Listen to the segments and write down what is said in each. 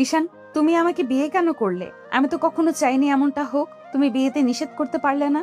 ঈশান, তুমি আমাকে বিয়ে কেন করলে? আমি তো কখনো চাইনি এমনটা হোক। তুমি বিয়েতে নিষেধ করতে পারলে না?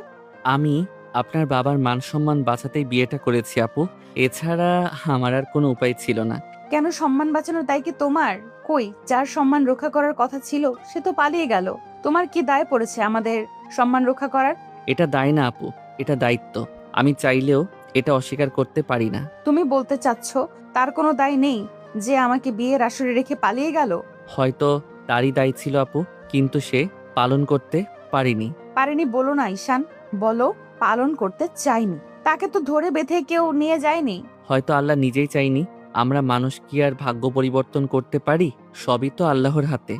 আমি আপনার বাবার মান সম্মান বাঁচাতেই বিয়েটা করেছি আপু। এছাড়া আমার আর কোনো উপায় ছিল না। কেন সম্মান বাঁচানোর দায় কি তোমার? কই, যার সম্মান রক্ষা করার কথা ছিল সে তো পালিয়ে গেল। তোমার কি দায় পড়েছে আমাদের সম্মান রক্ষা করার? এটা দায় না আপু, এটা দায়িত্ব। আমি চাইলেও এটা অস্বীকার করতে পারি না। তুমি বলতে চাচ্ছ তার কোনো দায় নেই যে আমাকে বিয়ের আসরে রেখে পালিয়ে গেল? হয়তো তারই দায় ছিল আপু, কিন্তু সে পালন করতে পারিনি। পারেনি বলো না ঈশান, বলো পালন করতে চাইনি। তাকে তো ধরে বেঁধে কেউ নিয়ে যায়নি। হয়তো আল্লাহ নিজেই চাইনি। আমরা মানুষ কি আর ভাগ্য পরিবর্তন করতে পারি? সবই তো আল্লাহর হাতে।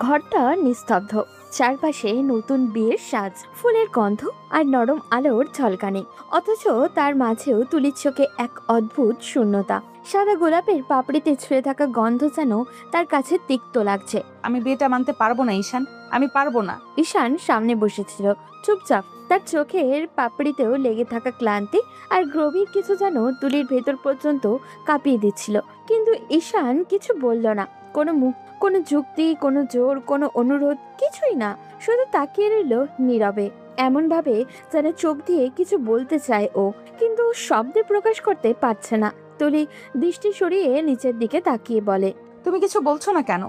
ঘরটা নিস্তব্ধ। চারপাশে নতুন বিয়ের সাজ, ফুলের গন্ধ আর নরম আলোর ঝলকানি। অথচ তার মাঝেও তুলির চোখে এক অদ্ভুত শূন্যতা। সাদা গোলাপের পাপড়িতে ছুঁয়ে থাকা গন্ধ যেন তার কাছে তিক্ত লাগছে। আমি বিয়েটা মানতে পারবো না ঈশান, আমি পারবো না। ঈশান সামনে বসেছিল, চুপচাপ। তার চোখের পাপড়িতেও লেগে থাকা ক্লান্তি আর গভীর কিছু যেন তুলির ভেতর পর্যন্ত কাঁপিয়ে দিচ্ছিল। কিন্তু ঈশান কিছু বলল না। কোনো মুখ, কোনো যুক্তি, কোনো জোর, কোনো অনুরোধ, কিছুই না। শুধু তাকিয়ে রইল নীরবে, এমন ভাবে যেন চোখ দিয়ে কিছু বলতে চায় ও, কিন্তু শব্দে প্রকাশ করতে পারছে না। তুলি দৃষ্টি সরিয়ে নিচের দিকে তাকিয়ে বলে, তুমি কিছু বলছো না কেন?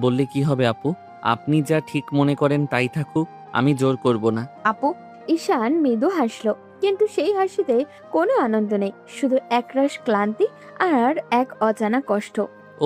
বললে কি হবে আপু? আপনি যা ঠিক মনে করেন তাই থাকুক, আমি জোর করব না। আপু, ঈশান মৃদু হাসলো, কিন্তু সেই হাসিতে কোনো আনন্দ নেই, শুধু একরাশ ক্লান্তি আর এক অজানা কষ্ট।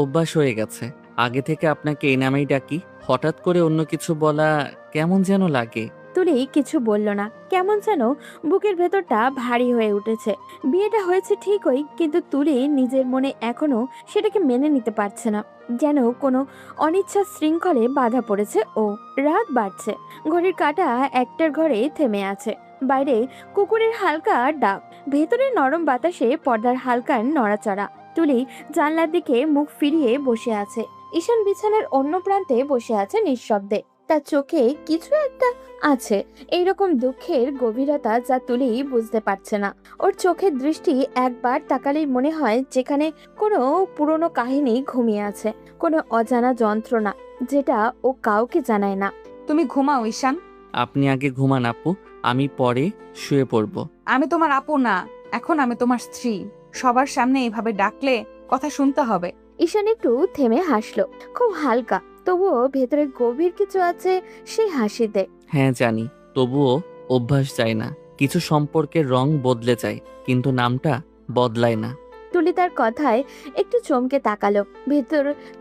অভ্যাস হয়ে গেছে। আগে থেকে আপনাকে এই নামেই ডাকি। হঠাৎ করে অন্য কিছু বলা কেমন যেন লাগে। তুলি কিছু বলল না, কেমন যেন বুকের ভেতরটা ভারী হয়ে উঠেছে। বিয়েটা হয়েছে ঠিকই, কিন্তু তুলি নিজের মনে এখনো সেটাকে মেনে নিতে পারছে না। যেন কোনো অনিচ্ছা শৃঙ্খলে বাধা পড়েছে ও। রাত বাড়ছে, ঘড়ির কাঁটা একটার ঘরে থেমে আছে। বাইরে কুকুরের হালকা ডাক, ভেতরে নরম বাতাসে পর্দার হালকা নড়াচড়া। তুলি জানলার দিকে মুখ ফিরিয়ে বসে আছে। ঈশান বিছানার অন্য প্রান্তে বসে আছে নিঃশব্দে। তার চোখে কিছু একটা আছে, এইরকম দুঃখের গভীরতা যা তুলি বুঝতে পারছে না। ওর চোখের দৃষ্টি একবার তাকালেই মনে হয় যেখানে কোনো পুরনো কাহিনী ঘুমিয়ে আছে, কোনো অজানা যন্ত্রণা যেটা ও কাউকে জানায় না। তুমি ঘুমাও ঈশান। আপনি আগে ঘুমান আপু, আমি পরে শুয়ে পড়ব। আমি তোমার আপু না, এখন আমি তোমার স্ত্রী। সবার সামনে এইভাবে ডাকলে কথা শুনতে হবে। ঈশান একটু থেমে হাসলো, খুব হালকা, তবুও ভেতরে গভীর কিছু আছে সেই হাসিতে। হ্যাঁ জানি, তবুও অভ্যাস যায় না। কিছু সম্পর্কের রং বদলে যায়, কিন্তু নামটা বদলায় না। তুলি তার কথায় একটু চমকে তাকালো।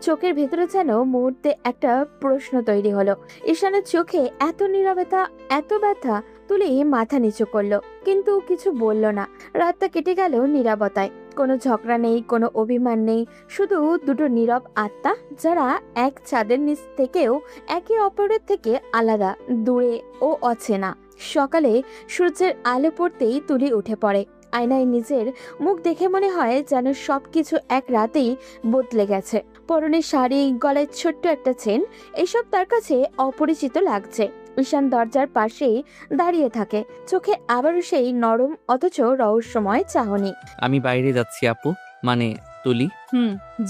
চোখের ভেতরে যেন মুহূর্তে একটা প্রশ্ন তৈরি হলো। ঈশানের চোখে এত নীরবতা, এত ব্যথা। তুলি মাথা নিচু করলো, কিন্তু কিছু বলল না। রাতটা কেটে গেল নীরবতায়। কোনো ঝগড়া নেই, কোনো অভিমান নেই, শুধু দুটো নীরব আত্মা যারা এক ছাদের নিচ থেকেও একে অপরের থেকে আলাদা, দূরে ও অচেনা। সকালে সূর্যের আলো পড়তেই তুলি উঠে পড়ে। আয়নায় নিজের মুখ দেখে মনে হয় যেন সবকিছু এক রাতেই বদলে গেছে। পরনের শাড়ি, গলায় ছোট্ট একটা চেন, এসব তার কাছে অপরিচিত লাগছে। ঈশান দরজার পাশেই দাঁড়িয়ে থাকে, চোখে আবারও সেই নরম অথচ রহস্যময় চাহনি। আমি বাইরে যাচ্ছি আপু, মানে তুলি।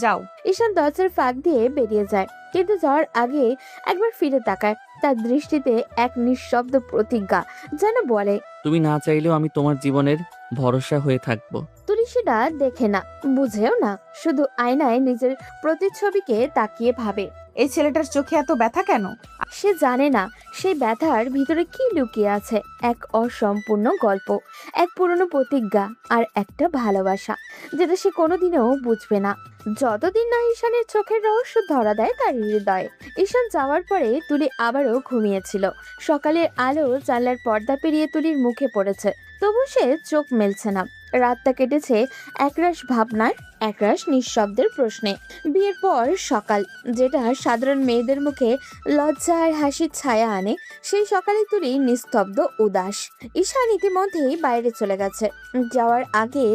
যাও। ঈশান দরজার ফাঁক দিয়ে বেরিয়ে যায়, কিন্তু যাওয়ার আগে একবার ফিরে তাকায়। তার দৃষ্টিতে এক নিঃশব্দ প্রতিজ্ঞা, যেন বলে, তুমি না চাইলেও আমি তোমার জীবনের ভরসা হয়ে থাকবো। তুলি সেটা দেখে না, বুঝেও না, শুধু আয়নায় নিজের প্রতিচ্ছবিকে তাকিয়ে ভাবে। এই ছেলেটার চোখে এত ব্যথা কেন? সে জানে না সেই ব্যথার ভিতরে কি লুকিয়ে আছে। এক অসম্পূর্ণ গল্প, এক পুরনো প্রতিজ্ঞা, আর একটা ভালোবাসা যেটা সে কোনোদিনও বুঝবে না যতদিন না ঈশানের চোখের রহস্য ধরা দেয় তার হৃদয়ে। ঈশান যাওয়ার পরে তুলি আবারও ঘুমিয়েছিল। সকালের আলো জানলার পর্দা পেরিয়ে তুলির মুখে পড়েছে, তবু সে চোখ মেলছে না। রাতটা কেটেছে একরাশ ভাবনায়, একরাশ নিঃশব্দের প্রশ্নে। বিয়ের পর সকাল, যেটা সাধারণ মেয়েদের মুখে লজ্জা আর হাসির ছায়া আনে, সেই সকালে তুলি নিস্তব্ধ, উদাস। ঈশান ইতিমধ্যেই বাইরে চলে গেছে, যাওয়ার আগে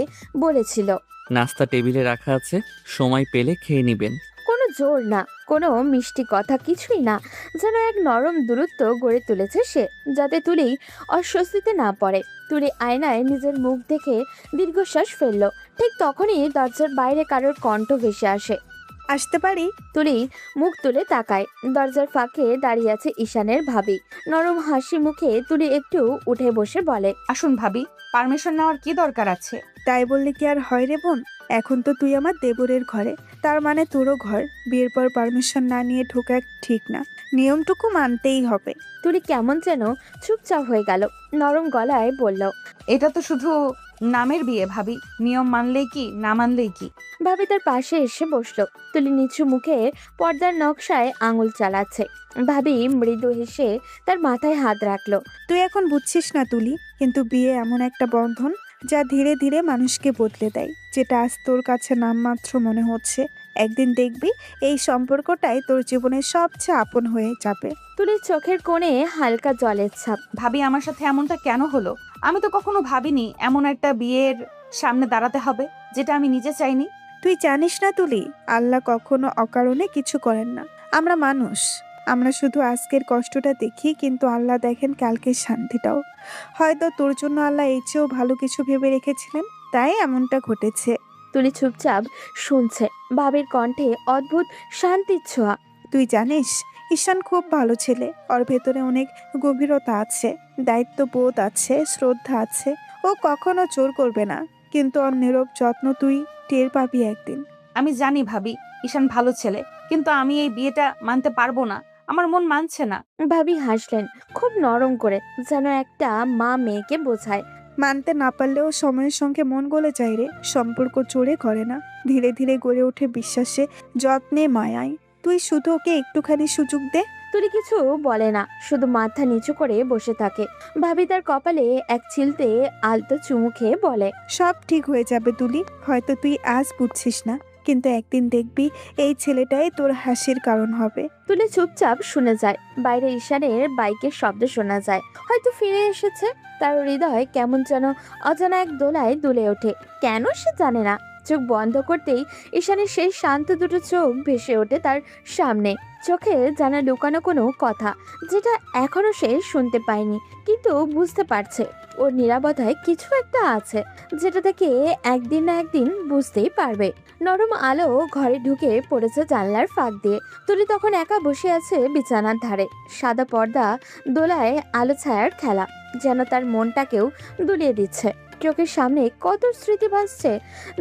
বলেছিল, নাস্তা টেবিলে রাখা আছে, সময় পেলে খেয়ে নিবেন। কোনো জোর না, কোনো মিষ্টি কথা, কিছুই না। যেন এক নরম দূরত্ব গড়ে তুলেছে সে, যাতে তুলি অস্বস্তিতে না পড়ে। তুলি আয়নায় নিজের মুখ দেখে দীর্ঘশ্বাস ফেললো। ঠিক তখনই দরজার বাইরে কারোর কণ্ঠ ভেসে আসে। আসতে পারি? তুলি মুখ তুলে তাকায়। দরজার ফাঁকে দাঁড়িয়ে আছে ঈশানের ভাবি। নরম হাসি মুখে তুলি একটু উঠে বসে বলে, আসুন ভাবি, পারমিশন নেওয়ার কি দরকার আছে? তাই বললে কি আর হয় রে বোন? এখন তো তুই আমার দেবরের ঘরে, তার মানে তোরও ঘর। বিয়ের পর পারমিশন না নিয়ে ঢোকা ঠিক না, নিয়মটুকু মানতেই হবে। তুলি কেমন যেন চুপচাপ হয়ে গেল। নরম গলায় বলল, এটা তো শুধু নামের বিয়ে ভাবি, নিয়ম মানলেই কি না মানলেই কি। ভাবি তার পাশে এসে বসলো। তুলি নিচু মুখে পর্দার নকশায় আঙুল চালাচ্ছে। ভাবি মৃদু হেসে তার মাথায় হাত রাখলো। তুই এখন বুঝছিস না তুলি, কিন্তু বিয়ে এমন একটা বন্ধন যা ধীরে ধীরে মানুষকে বদলে দেয়। যেটা আজ তোর কাছে নামমাত্র মনে হচ্ছে, একদিন দেখবি এই সম্পর্কটাই তোর জীবনের সবচেয়ে আপন হয়ে যাবে। তুলির চোখের কোণে হালকা জলের ছাপ। ভাবি আমার সাথে এমনটা কেন হলো? আমি তো কখনো ভাবিনি এমন একটা বিয়ের সামনে দাঁড়াতে হবে যেটা আমি নিজে চাইনি। তুই জানিস না তুলি, আল্লাহ কখনো অকারণে কিছু করেন না। আমরা মানুষ, আমরা শুধু আজকের কষ্টটা দেখি, কিন্তু আল্লাহ দেখেন কালকের শান্তিটাও। হয়তো তোর জন্য আল্লাহ এর চেয়েও ভালো কিছু ভেবে রেখেছিলেন, তাই এমনটা ঘটেছে। তুলি চুপচাপ শুনছে। ভাবির কণ্ঠে অদ্ভুত শান্তির ছোঁয়া। তুই জানিস, ঈশান খুব ভালো ছেলে। ওর ভেতরে অনেক গভীরতা আছে, দায়িত্ববোধ আছে, শ্রদ্ধা আছে। ও কখনো জোর করবে না, কিন্তু ওর নীরব যত্ন তুই টের পাবি একদিন। আমি জানি ভাবি, ঈশান ভালো ছেলে, কিন্তু আমি এই বিয়েটা মানতে পারবো না। আমার মন মানছে না। ভাবি হাসলেন খুব নরম করে, যেন একটা মা মেয়েকে বোঝায়। মানতে না পারলেও সময়ের সঙ্গে মন গলে যায় রে। সম্পর্ক জোরে করে না, ধীরে ধীরে গড়ে ওঠে বিশ্বাসে, যত্নে, মায়ায়। তুই শুধু ওকে একটুখানি সুযোগ দে। তুলি কিছু বলে না, শুধু মাথা নিচু করে বসে থাকে। ভাবি তার কপালে এক ছিলতে আলতো চুমু খেয়ে বলে, সব ঠিক হয়ে যাবে তুলি। হয়তো তুই আজ বুঝছিস না, কিন্তু একদিন দেখবি এই ছেলেটাই তোর হাসির কারণ হবে। তুলি চুপচাপ শুনে যায়। বাইরে ঈশানের বাইকের শব্দ শোনা যায়, হয়তো ফিরে এসেছে। তার হৃদয় কেমন যেন অজানা এক দোলায় দুলে ওঠে। কেন সে জানে না। চোখ বন্ধ করতেই ঈশানের সেই শান্ত দুটো চোখ ভেসে ওঠে তার সামনে। চোখে জানা লুকানো কোনো কথা, যেটা এখনো সে শুনতে পায়নি, কিন্তু বুঝতে পারছে ওর নীরবতায় কিছু একটা আছে, যেটা থেকে একদিন না একদিন বুঝতেই পারবে। নরম আলো ঘরে ঢুকে পড়েছে জানলার ফাঁক দিয়ে। তুলি তখন একা বসে আছে বিছানার ধারে। সাদা পর্দা দোলায় আলো ছায়ার খেলা যেন তার মনটাকেও দুলিয়ে দিচ্ছে। চোখের সামনে কত স্মৃতি ভাসছে।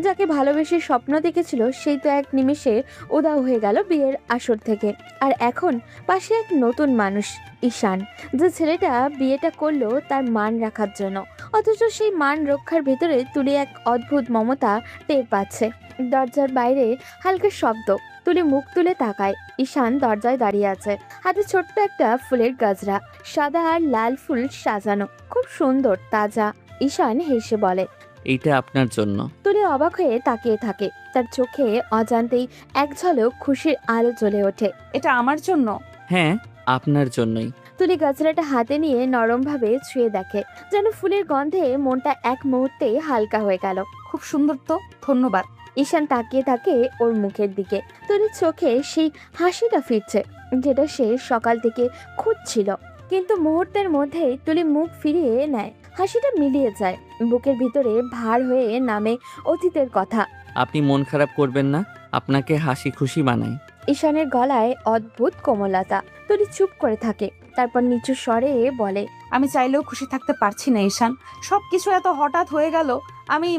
যাকে ভালোবেসে স্বপ্ন দেখেছিল সেই তো এক নিমেষে উধাও হয়ে গেল বিয়ের আসর থেকে। আর এখন পাশে এক নতুন মানুষ, ঈশান, যে ছেলেটা বিয়েটা করলো তার মান রাখার জন্য। অথচ সেই মান রক্ষার ভেতরে তুলি এক অদ্ভুত মমতা টের পাচ্ছে। দরজার বাইরে হালকা শব্দ। তুলি মুখ তুলে তাকায়। ঈশান দরজায় দাঁড়িয়ে আছে, হাতে ছোট্ট একটা ফুলের গাজরা, সাদা আর লাল ফুল সাজানো, খুব সুন্দর, তাজা। ঈশান হেসে বলে, এইটা আপনার জন্য। তুলি অবাক হয়ে তাকিয়ে থাকে। তার চোখে অজান্তেই এক ঝলক খুশির আলো জ্বলে ওঠে। এটা আমার জন্য? হ্যাঁ, আপনার জন্যই। তুলি গাছড়াটা হাতে নিয়ে নরমভাবে ছুঁয়ে দেখে, যেন ফুলের গন্ধে মনটা এক মুহূর্তেই হালকা হয়ে গেল। খুব সুন্দর তো, ধন্যবাদ। ঈশান তাকিয়ে থাকে ওর মুখের দিকে। তুলির চোখে সেই হাসিটা ফিরছে, যেটা সে সকাল থেকে খুঁজছিল। কিন্তু মুহূর্তের মধ্যেই তুলি মুখ ফিরিয়ে নেয়। হাসিটা মিলিয়ে যায়। বুকের ভিতরে ভার হয়ে নামে অতীতের কথা। আপনি মন খারাপ করবেন না, আপনাকে হাসি খুশি বানাই। ঈশানের গলায় অদ্ভুত কোমলতা। তুলি চুপ করে থাকে, তারপর নিচু স্বরে বলে, আমি চাইলেও খুশি থাকতে পারছি না ঈশান। সবকিছু এত হঠাৎ হয়ে গেল, আমি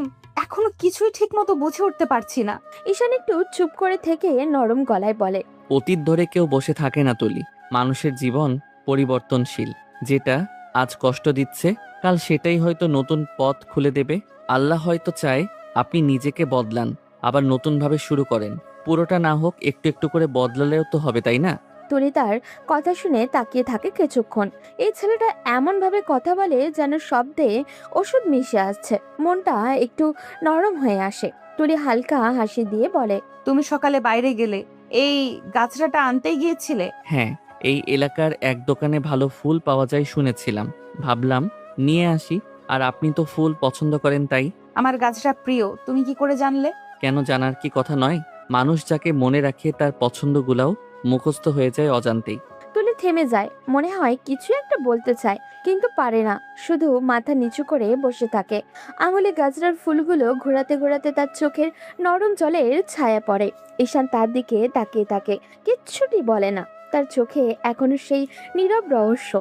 এখনো কিছুই ঠিক মতো বুঝে উঠতে পারছি না। ঈশান একটু চুপ করে থেকে নরম গলায় বলে, অতীত ধরে কেউ বসে থাকে না তুলি। মানুষের জীবন পরিবর্তনশীল। যেটা আজ কষ্ট দিচ্ছে, কাল সেটাই হয়তো নতুন পথ খুলে দেবে। আল্লাহ হয়তো চায় আপনি নিজেকে বদলান, আবার নতুনভাবে শুরু করেন। পুরোটা না হোক, একটু একটু করে বদলালেও তো হবে, তাই না? তুলি তার কথা শুনে তাকিয়ে থাকে কিছুক্ষণ। এই ছেলেটা এমন ভাবে কথা বলে যেন শব্দে ওষুধ মিশে আসছে। মনটা একটু নরম হয়ে আসে। তুলি হালকা হাসি দিয়ে বলে, তুমি সকালে বাইরে গেলে, এই গাছড়াটা আনতেই গিয়েছিলে? হ্যাঁ, এই এলাকার এক দোকানে ভালো ফুল পাওয়া যায় শুনেছিলাম, ভাবলাম নিয়ে আসি। আর আপনি তো ফুল পছন্দ করেন, তাই। আমার গাছটা প্রিয়, তুমি কি করে জানলে? কেন জানার কি কথা নয়? মানুষ যাকে মনে রাখে তার পছন্দগুলাও মুখস্থ হয়ে যায় অজান্তেই। তুলি থেমে যায়, মনে হয় কিছু একটা বলতে চায় কিন্তু পারে না, শুধু মাথা নিচু করে বসে থাকে। আঙুলে গাজরার ফুলগুলো ঘোরাতে ঘোরাতে তার চোখের নরম জলের ছায়া পড়ে। ঈশান তার দিকে তাকিয়ে থাকে, কিচ্ছুটি বলে না। তার চোখে এখনো সেই নীরব রহস্য,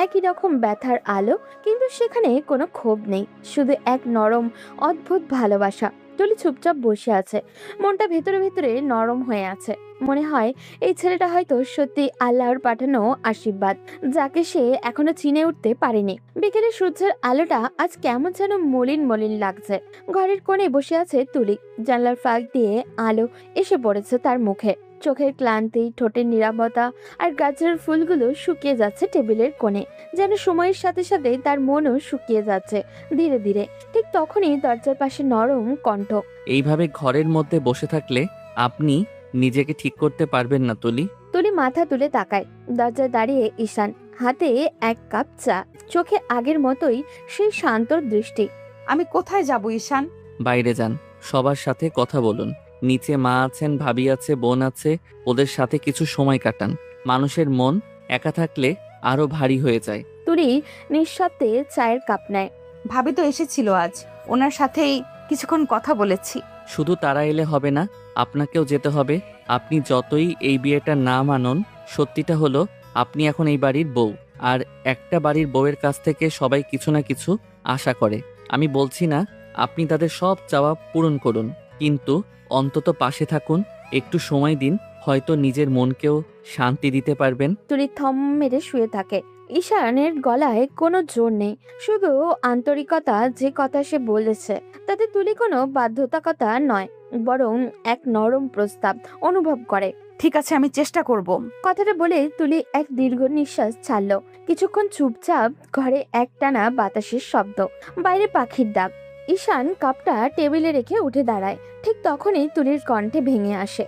একই রকম ব্যথার আলো, কিন্তু সেখানে কোনো ক্ষোভ নেই, শুধু এক নরম অদ্ভুত ভালোবাসা। তুলি চুপচাপ বসে আছে, মনটা ভেতরে ভেতরে নরম হয়ে আছে। মনে হয় এই ছেলেটা হয়তো সত্যি আল্লাহর পাঠানো আশীর্বাদ, যাকে সে এখনো চিনে উঠতে পারেনি। বিকেলে সূর্যের আলোটা আজ কেমন যেন মলিন মলিন লাগছে। ঘরের কোণে বসে আছে তুলি, জানলার ফাঁক দিয়ে আলো এসে পড়েছে তার মুখে। চোখের ক্লান্তি, ঠোঁটের নীরবতা আর গাছের ফুলগুলো শুকিয়ে যাচ্ছে টেবিলের কোণে, যেন সময়ের সাথে সাথে তার মনও শুকিয়ে যাচ্ছে ধীরে ধীরে। ঠিক তখনই দরজার পাশে নরম কণ্ঠ। এইভাবে ঘরের মধ্যে বসে থাকলে আপনি নিজেকে ঠিক করতে পারবেন না তুলি। তুলি মাথা তুলে তাকায়। দরজায় দাঁড়িয়ে ঈশান, হাতে এক কাপ চা, চোখে আগের মতোই সেই শান্ত দৃষ্টি। আমি কোথায় যাব ঈশান? বাইরে যান, সবার সাথে কথা বলুন। নিচে মা আছেন, ভাবি আছে, বোন আছে, ওদের সাথে কিছু সময় কাটান। মানুষের মন একা থাকলে আরো ভারী হয়ে যায়। তুলি নিঃশব্দে চায়ের কাপ নেয়। ভাবি তো এসেছিল আজ, ওনার সাথেই কিছুক্ষণ কথা বলেছি। শুধু তারা এলে হবে না, আপনাকেও যেতে হবে। আপনি যতই এই বিয়েটা না মানন, সত্যিটা হলো আপনি এখন এই বাড়ির বউ। আর একটা বাড়ির বউয়ের কাছ থেকে সবাই কিছু না কিছু আশা করে। আমি বলছি না আপনি তাদের সব চাওয়া পূরণ করুন, কিন্তু অন্তত পাশে থাকুন, একটু সময় দিন, হয়তো নিজের মনকেও শান্তি দিতে পারবেন। তুলি থম মেরে শুয়ে থাকে। ঈশানের গলায় কোনো জোর নেই, শুধু আন্তরিকতা। যে কথা সে বলেছে তাতে তুলি কোনো বাধ্যতাকতা নয়, বরং এক নরম প্রস্তাব অনুভব করে। ঠিক আছে, আমি চেষ্টা করব। কথাটা বলে তুলি এক দীর্ঘ নিঃশ্বাস ছাড়লো। কিছুক্ষণ চুপচাপ, ঘরে একটানা বাতাসের শব্দ, বাইরে পাখির ডাক। ঈশান কাপটা টেবিলে রেখে উঠে দাঁড়ায়। ঠিক তখনই তুলির কণ্ঠে ভেঙে আসে।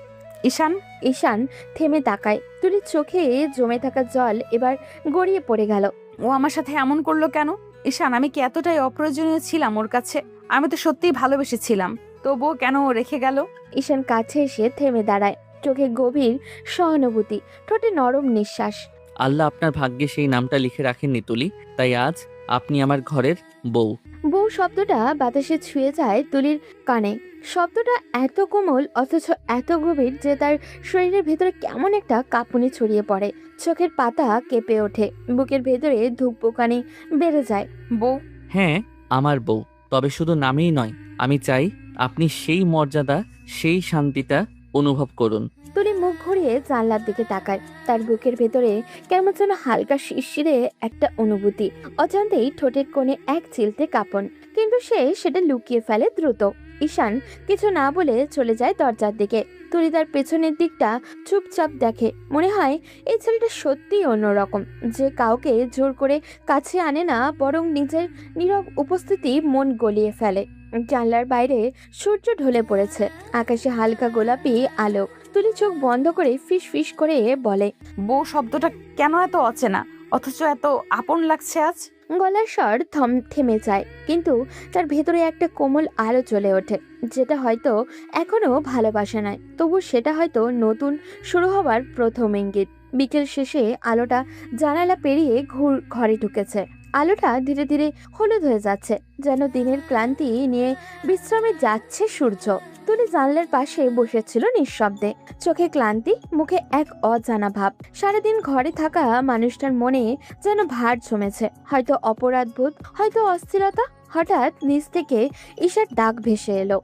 ঈশান। ঈশান থেমে তাকায়। তুলির চোখে জমে থাকা জল এবার গড়িয়ে পড়ে গেল। ও আমার সাথে এমন করলো কেন? ঈশান, আমি কি এতটাই অপ্রয়োজনীয় ছিলাম ওর কাছে? আমি তো সত্যিই ভালোবেসেছিলাম, তবুও কেন ও রেখে গেল? ঈশান কাছে এসে থেমে দাঁড়ায়, চোখে গভীর সহানুভূতি, ঠোঁটে নরম নিঃশ্বাস। আল্লাহ আপনার ভাগ্যে সেই নামটা লিখে রাখেননি তুলি, তাই আজ আপনি আমার ঘরের বউ। বউ শব্দটা বাতাসে ছুঁয়ে যায় তুলির কানে। শব্দটা এত কোমল অথচ এত গভীর যে তার শরীরের ভেতরে কেমন একটা কাঁপুনি ছড়িয়ে পড়ে। চোখের পাতা কেঁপে ওঠে, বুকের ভেতরে ধুকপুকানি বেড়ে যায়। বউ? হ্যাঁ, আমার বউ, তবে শুধু নামেই নয়। আমি চাই আপনি সেই মর্যাদা, সেই শান্তিটা অনুভব করুন। তুলি মুখ ঘুরিয়ে জানলার দিকে তাকায়। তার বুকের ভেতরে কেমন যেন হালকা শিরশিরে একটা অনুভূতি। অজান্তেই ঠোঁটের কোণে এক চিলতে কাঁপন, কিন্তু সে সেটা লুকিয়ে ফেলে দ্রুত। ঈশান কিছু না বলে চলে যায় দরজার দিকে। তুলি তার পেছনের দিকটা চুপচাপ দেখে। মনে হয় এই ছেলেটা সত্যিই অন্যরকম, যে কাউকে জোর করে কাছে আনে না, বরং নিজের নীরব উপস্থিতি মন গলিয়ে ফেলে। জানলার বাইরে সূর্য ঢলে পড়েছে, আকাশে হালকা গোলাপি আলো। তুলি চোখ বন্ধ করে ফিস ফিস করে বলে, বউ শব্দটা কেন এত অচেনা অথচ এত আপন লাগছে আজ? গলার স্বর থেমে যায়, কিন্তু তার ভেতরে একটা কোমল আলো জ্বলে ওঠে, যেটা হয়তো এখনো ভালোবাসা নয়, তবু সেটা হয়তো নতুন শুরু হবার প্রথম ইঙ্গিত। বিকেল শেষে আলোটা জানালা পেরিয়ে ঘরে ঢুকেছে। আলোটা ধীরে ধীরে হলুদ হয়ে যাচ্ছে, যেন দিনের ক্লান্তি নিয়ে বিশ্রামে যাচ্ছে সূর্য। তুলি জানলার পাশে বসেছিল নিঃশব্দে, চোখে ক্লান্তি, মুখে এক অজানা ভাব। সারাদিন ঘরে থাকা মানুষটার মনে যেন ভার জমেছে, হয়তো অপরাধবোধ, হয়তো অস্থিরতা। হঠাৎ নিচ থেকে ঈশার ডাক ভেসে এলো,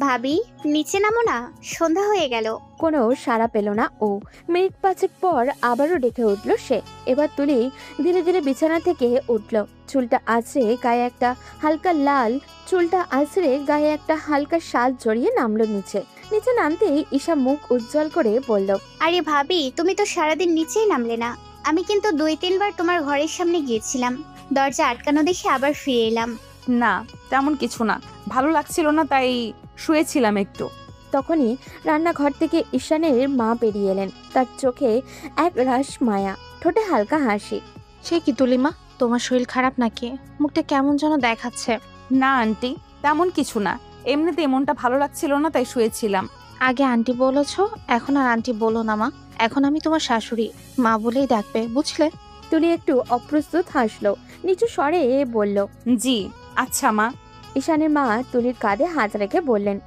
ভাবি নিচে নামো না, সন্ধ্যা হয়ে গেল। কোনো সাড়া পেল না ও। মিনিট পাঁচেক পর আবারও ডেকে উঠল সে। এবার তুলি ধীরে ধীরে বিছানা থেকে উঠল, চুলটা আছড়ে গায়ে একটা হালকা শাল জড়িয়ে নামলো নিচে। নিচে নামতেই ঈশা মুখ উজ্জ্বল করে বলল, আরে ভাবি, তুমি তো সারাদিন নিচেই নামলে না। আমি কিন্তু 2-3 বার তোমার ঘরের সামনে গিয়েছিলাম, দরজা আটকানো দেখে আবার ফিরে এলাম। না, তেমন কিছু না, ভালো লাগছিল না তাই শুয়েছিলাম একটু। তখনই রান্নাঘর থেকে ঈশানের মা বেরিয়ে এলেন, তার চোখে এক রাশ মায়া, ঠোঁটে হালকা হাসি। সে কি তুলিমা, তোমার শরীর খারাপ নাকি? মুখটা কেমন যেন দেখাচ্ছে। না আন্টি, তেমন কিছু না, এমনিতেই মনটা ভালো লাগছিল না তাই শুয়েছিলাম। আগে আন্টি বলেছো, এখন আর আন্টি বলো না মা। এখন আমি তোমার শাশুড়ি, মা বলেই ডাকবে, বুঝলে? তুলি একটু অপ্রস্তুত হাসলো, নিচু স্বরে বলল। জি আচ্ছা মা। ঈশানের মা তুলির কাঁধে হাত রেখে বললেন।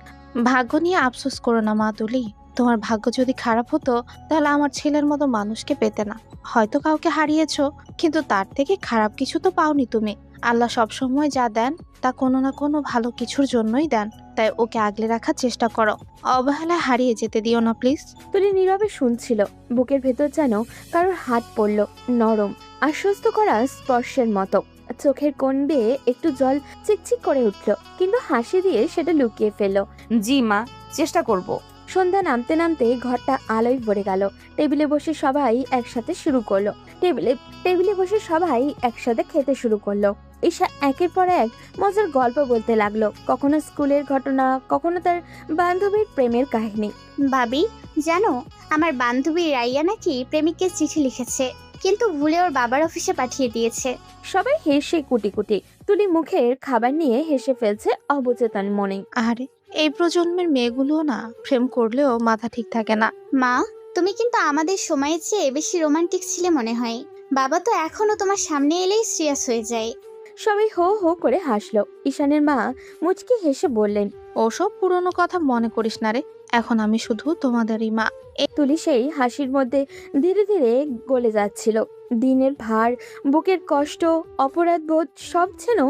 ভাগ্য নিয়ে আফসোস করো না মা তুলি। তোমার ভাগ্য যদি খারাপ হতো তাহলে আমার ছেলের মতো মানুষকে পেতে না। হয়তো কাউকে হারিয়েছো, কিন্তু তার থেকে খারাপ কিছু তো পাওনি তুমি। আল্লাহ সবসময় যা দেন তা কোনো না কোনো ভালো কিছুর জন্যই দেন। তাই ওকে আগলে রাখার চেষ্টা করো, অবহেলায় হারিয়ে যেতে দিও না প্লিজ। তুলি নীরবে শুনছিল, বুকের ভেতর যেন কারোর হাত পড়ল, নরম, আশ্বস্ত করা স্পর্শের মতো। চোখের কোণ দিয়ে একটু জল চিকচিক করে উঠল, কিন্তু হাসি দিয়ে সেটা লুকিয়ে ফেলল। জি মা, চেষ্টা করব। সন্ধ্যা নামতে নামতে ঘরটা আলোয় ভরে গেল। টেবিলে বসে সবাই একসাথে শুরু করলো টেবিলে বসে সবাই একসাথে খেতে শুরু করলো। ঈশা একের পর এক মজার গল্প বলতে লাগলো, কখনো স্কুলের ঘটনা, কখনো তার বান্ধবীর প্রেমের কাহিনী। ভাবি, জানো আমার বান্ধবী রাইয়া নাকি প্রেমিককে চিঠি লিখেছে, কিন্তু ভুলে ওর বাবার অফিসে পাঠিয়ে দিয়েছে। সবাই হেসে কুটি কুটি। তুলি মুখের খাবার নিয়ে হেসে ফেলছে অবচেতন মনে। আরে এই প্রজন্মের মেয়েগুলোও না প্রেম করলেও মাথা ঠিক থাকে না। মা, তুমি কিন্তু আমাদের সময়ের চেয়ে বেশি রোমান্টিক ছিলে মনে হয়। বাবা তো এখনো তোমার সামনে এলেই সিরিয়াস হয়ে যায়। সবাই হো হো করে হাসলো। ঈশানের মা মুচকি হেসে বললেন। ওসব পুরনো কথা মনে করিস না রে, এখন আমি শুধু তোমাদেরই মা। তুলি সেই হাসির মধ্যে ধীরে ধীরে গলে যাচ্ছিল। দিনের ভার, বুকের কষ্ট, অপরাধবোধ সব যেন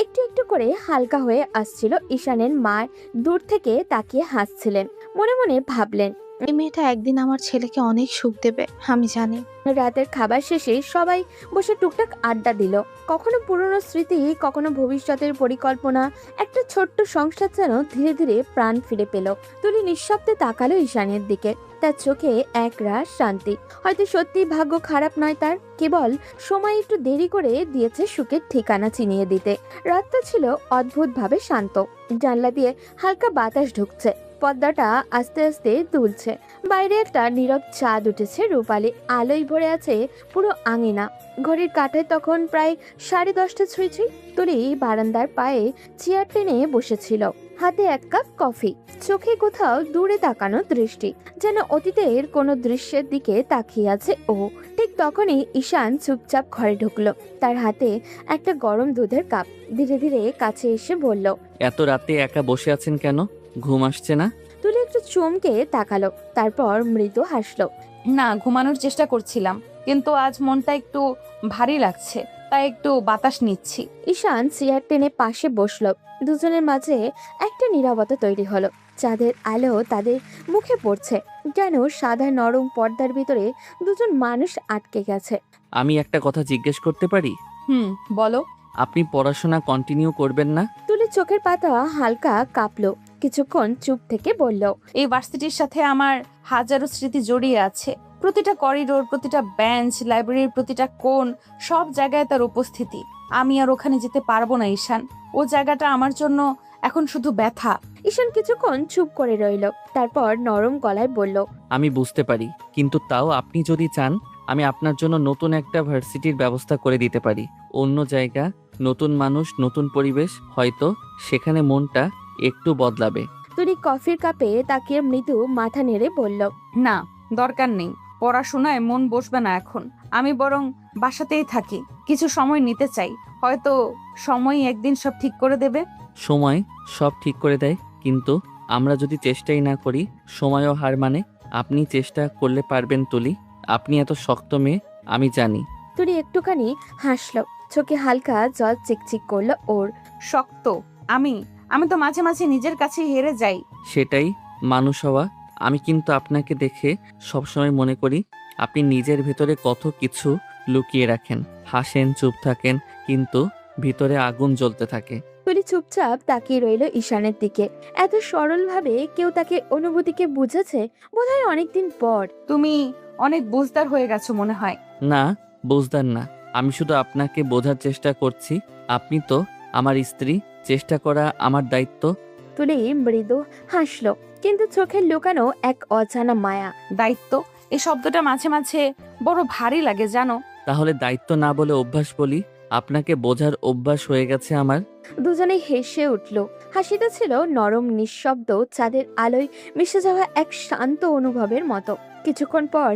একটু একটু করে হালকা হয়ে আসছিল। ঈশানের মা দূর থেকে তাকিয়ে হাসছিলেন, মনে মনে ভাবলেন, এই মেয়েটা একদিন আমার ছেলেকে অনেক সুখ দেবে, আমি জানি। রাতের খাবার শেষে সবাই বসে টুকটাক আড্ডা দিল। কখনো পুরনো স্মৃতি, কখনো ভবিষ্যতের পরিকল্পনা। একটা ছোট্ট সংসার যেন ধীরে ধীরে প্রাণ ফিরে পেল। তুলি নিঃশব্দে তাকালো ঈশানের দিকে, তার চোখে এক রাশ শান্তি। হয়তো সত্যি ভাগ্য খারাপ নয় তার, কেবল সময় একটু দেরি করে দিয়েছে সুখের ঠিকানা চিনিয়ে দিতে। রাতটা ছিল অদ্ভুতভাবে শান্ত। জানলা দিয়ে হালকা বাতাস ঢুকছে, পর্দাটা আস্তে আস্তে দুলছে। বাইরে একটা নীরব চাঁদ উঠেছে, রূপালি আলোয় ভরে আছে পুরো আঙিনা। ঘড়ির কাঁটায় তখন প্রায় 10:30 ছুঁই ছুঁই। তুলি বারান্দার পায়ে চেয়ার টেনে বসেছিল, হাতে এক কাপ কফি, চোখে কোথাও দূরে তাকানো দৃষ্টি, যেন অতীতের কোনো দৃশ্যের দিকে তাকিয়ে আছে ও। ঠিক তখনই ঈশান চুপচাপ ঘরে ঢুকলো, তার হাতে একটা গরম দুধের কাপ। ধীরে ধীরে কাছে এসে বলল। এত রাতে একা বসে আছেন কেন? ঘুম আসছে না? তুলি একটু চমকে তাকালো, তারপর মৃদু হাসলো। না, ঘুমানোর চেষ্টা করছিলাম, কিন্তু আজ মনটা একটু ভারী লাগছে, তাই একটু বাতাস নিচ্ছি। ঈশান চেয়ার টেনে পাশে বসলো। দুজনের মাঝে একটা নীরবতা তৈরি হলো। চাঁদের আলো তাদের মুখে পড়ছে, যেন সাদা নরম পর্দার ভিতরে দুজন মানুষ আটকে গেছে। আমি একটা কথা জিজ্ঞেস করতে পারি? বলো। আপনি পড়াশোনা কন্টিনিউ করবেন না? তুলি চোখের পাতা হালকা কাঁপলো, কিছুক্ষণ চুপ থেকে বলল। এই ভার্সিটির সাথে আমার হাজারো স্মৃতি জড়িয়ে আছে। প্রতিটা করিডোর, প্রতিটা বেঞ্চ, লাইব্রেরির প্রতিটা কোণ, সব জায়গায় তার উপস্থিতি। আমি আর ওখানে যেতে পারবো না ঈশান। ও জায়গাটা আমার জন্য এখন শুধু ব্যথা। ঈশান কিছুক্ষণ চুপ করে রইল, তারপর নরম গলায় বলল। আমি বুঝতে পারি, কিন্তু তাও আপনি যদি চান আমি আপনার জন্য নতুন একটা ভার্সিটির ব্যবস্থা করে দিতে পারি। অন্য জায়গা, নতুন মানুষ, নতুন পরিবেশ, হয়তো সেখানে মনটা একটু বদলাবে। তুলি কফির কাপে তাকিয়ে মৃদু মাথা নেড়ে বলল। না, দরকার নেই। পড়াশোনায় মন বসবে না এখন। আমি বরং বাসাতেই থাকি, কিছু সময় নিতে চাই। হয়তো সময় একদিন সব ঠিক করে দেবে। সময় সব ঠিক করে দেয়, কিন্তু আমরা যদি চেষ্টাই না করি সময়ও হার মানে। আপনি চেষ্টা করলে পারবেন তুলি। আপনি এত শক্ত মেয়ে, আমি জানি। তুলি একটুখানি হাসলো, চোখে হালকা জল চিকচিক করলো ওর। শক্ত? আমি আমি তো মাঝে মাঝে নিজের কাছে হেরে যাই। সেটাই মানুষ হওয়া। আমি কিন্তু আপনাকে দেখে সবসময় মনে করি আপনি নিজের ভেতরে কত কিছু লুকিয়ে রাখেন। হাসেন, চুপ থাকেন, কিন্তু ভিতরে আগুন জ্বলতে থাকে। তুলি চুপচাপ তাকিয়ে রইল ঈশানের দিকে। এত সরলভাবে কেউ তাকে অনুভূতিকে বুঝেছে বোধহয় অনেকদিন পর। তুমি অনেক বুঝদার হয়ে গেছো মনে হয়। না, বুঝদার না, আমি শুধু আপনাকে বোঝার চেষ্টা করছি। আপনি তো আমার স্ত্রী, চেষ্টা করা আমার দায়িত্ব। তুলি মৃদু হাসলো, কিন্তু চোখের লুকানো এক অজানা মায়া। দায়িত্ব, এই শব্দটা মাঝে মাঝে বড় ভারী লাগে জানো। তাহলে দায়িত্ব না বলে অভ্যাস বলি। আপনাকে বোঝার অভ্যাস হয়ে গেছে আমার। দুজনেই হেসে উঠল। হাসিটা ছিল নরম, নিঃশব্দ, চাঁদের আলোয় মিশে যাওয়া এক শান্ত অনুভবের মতো। কিছুক্ষণ পর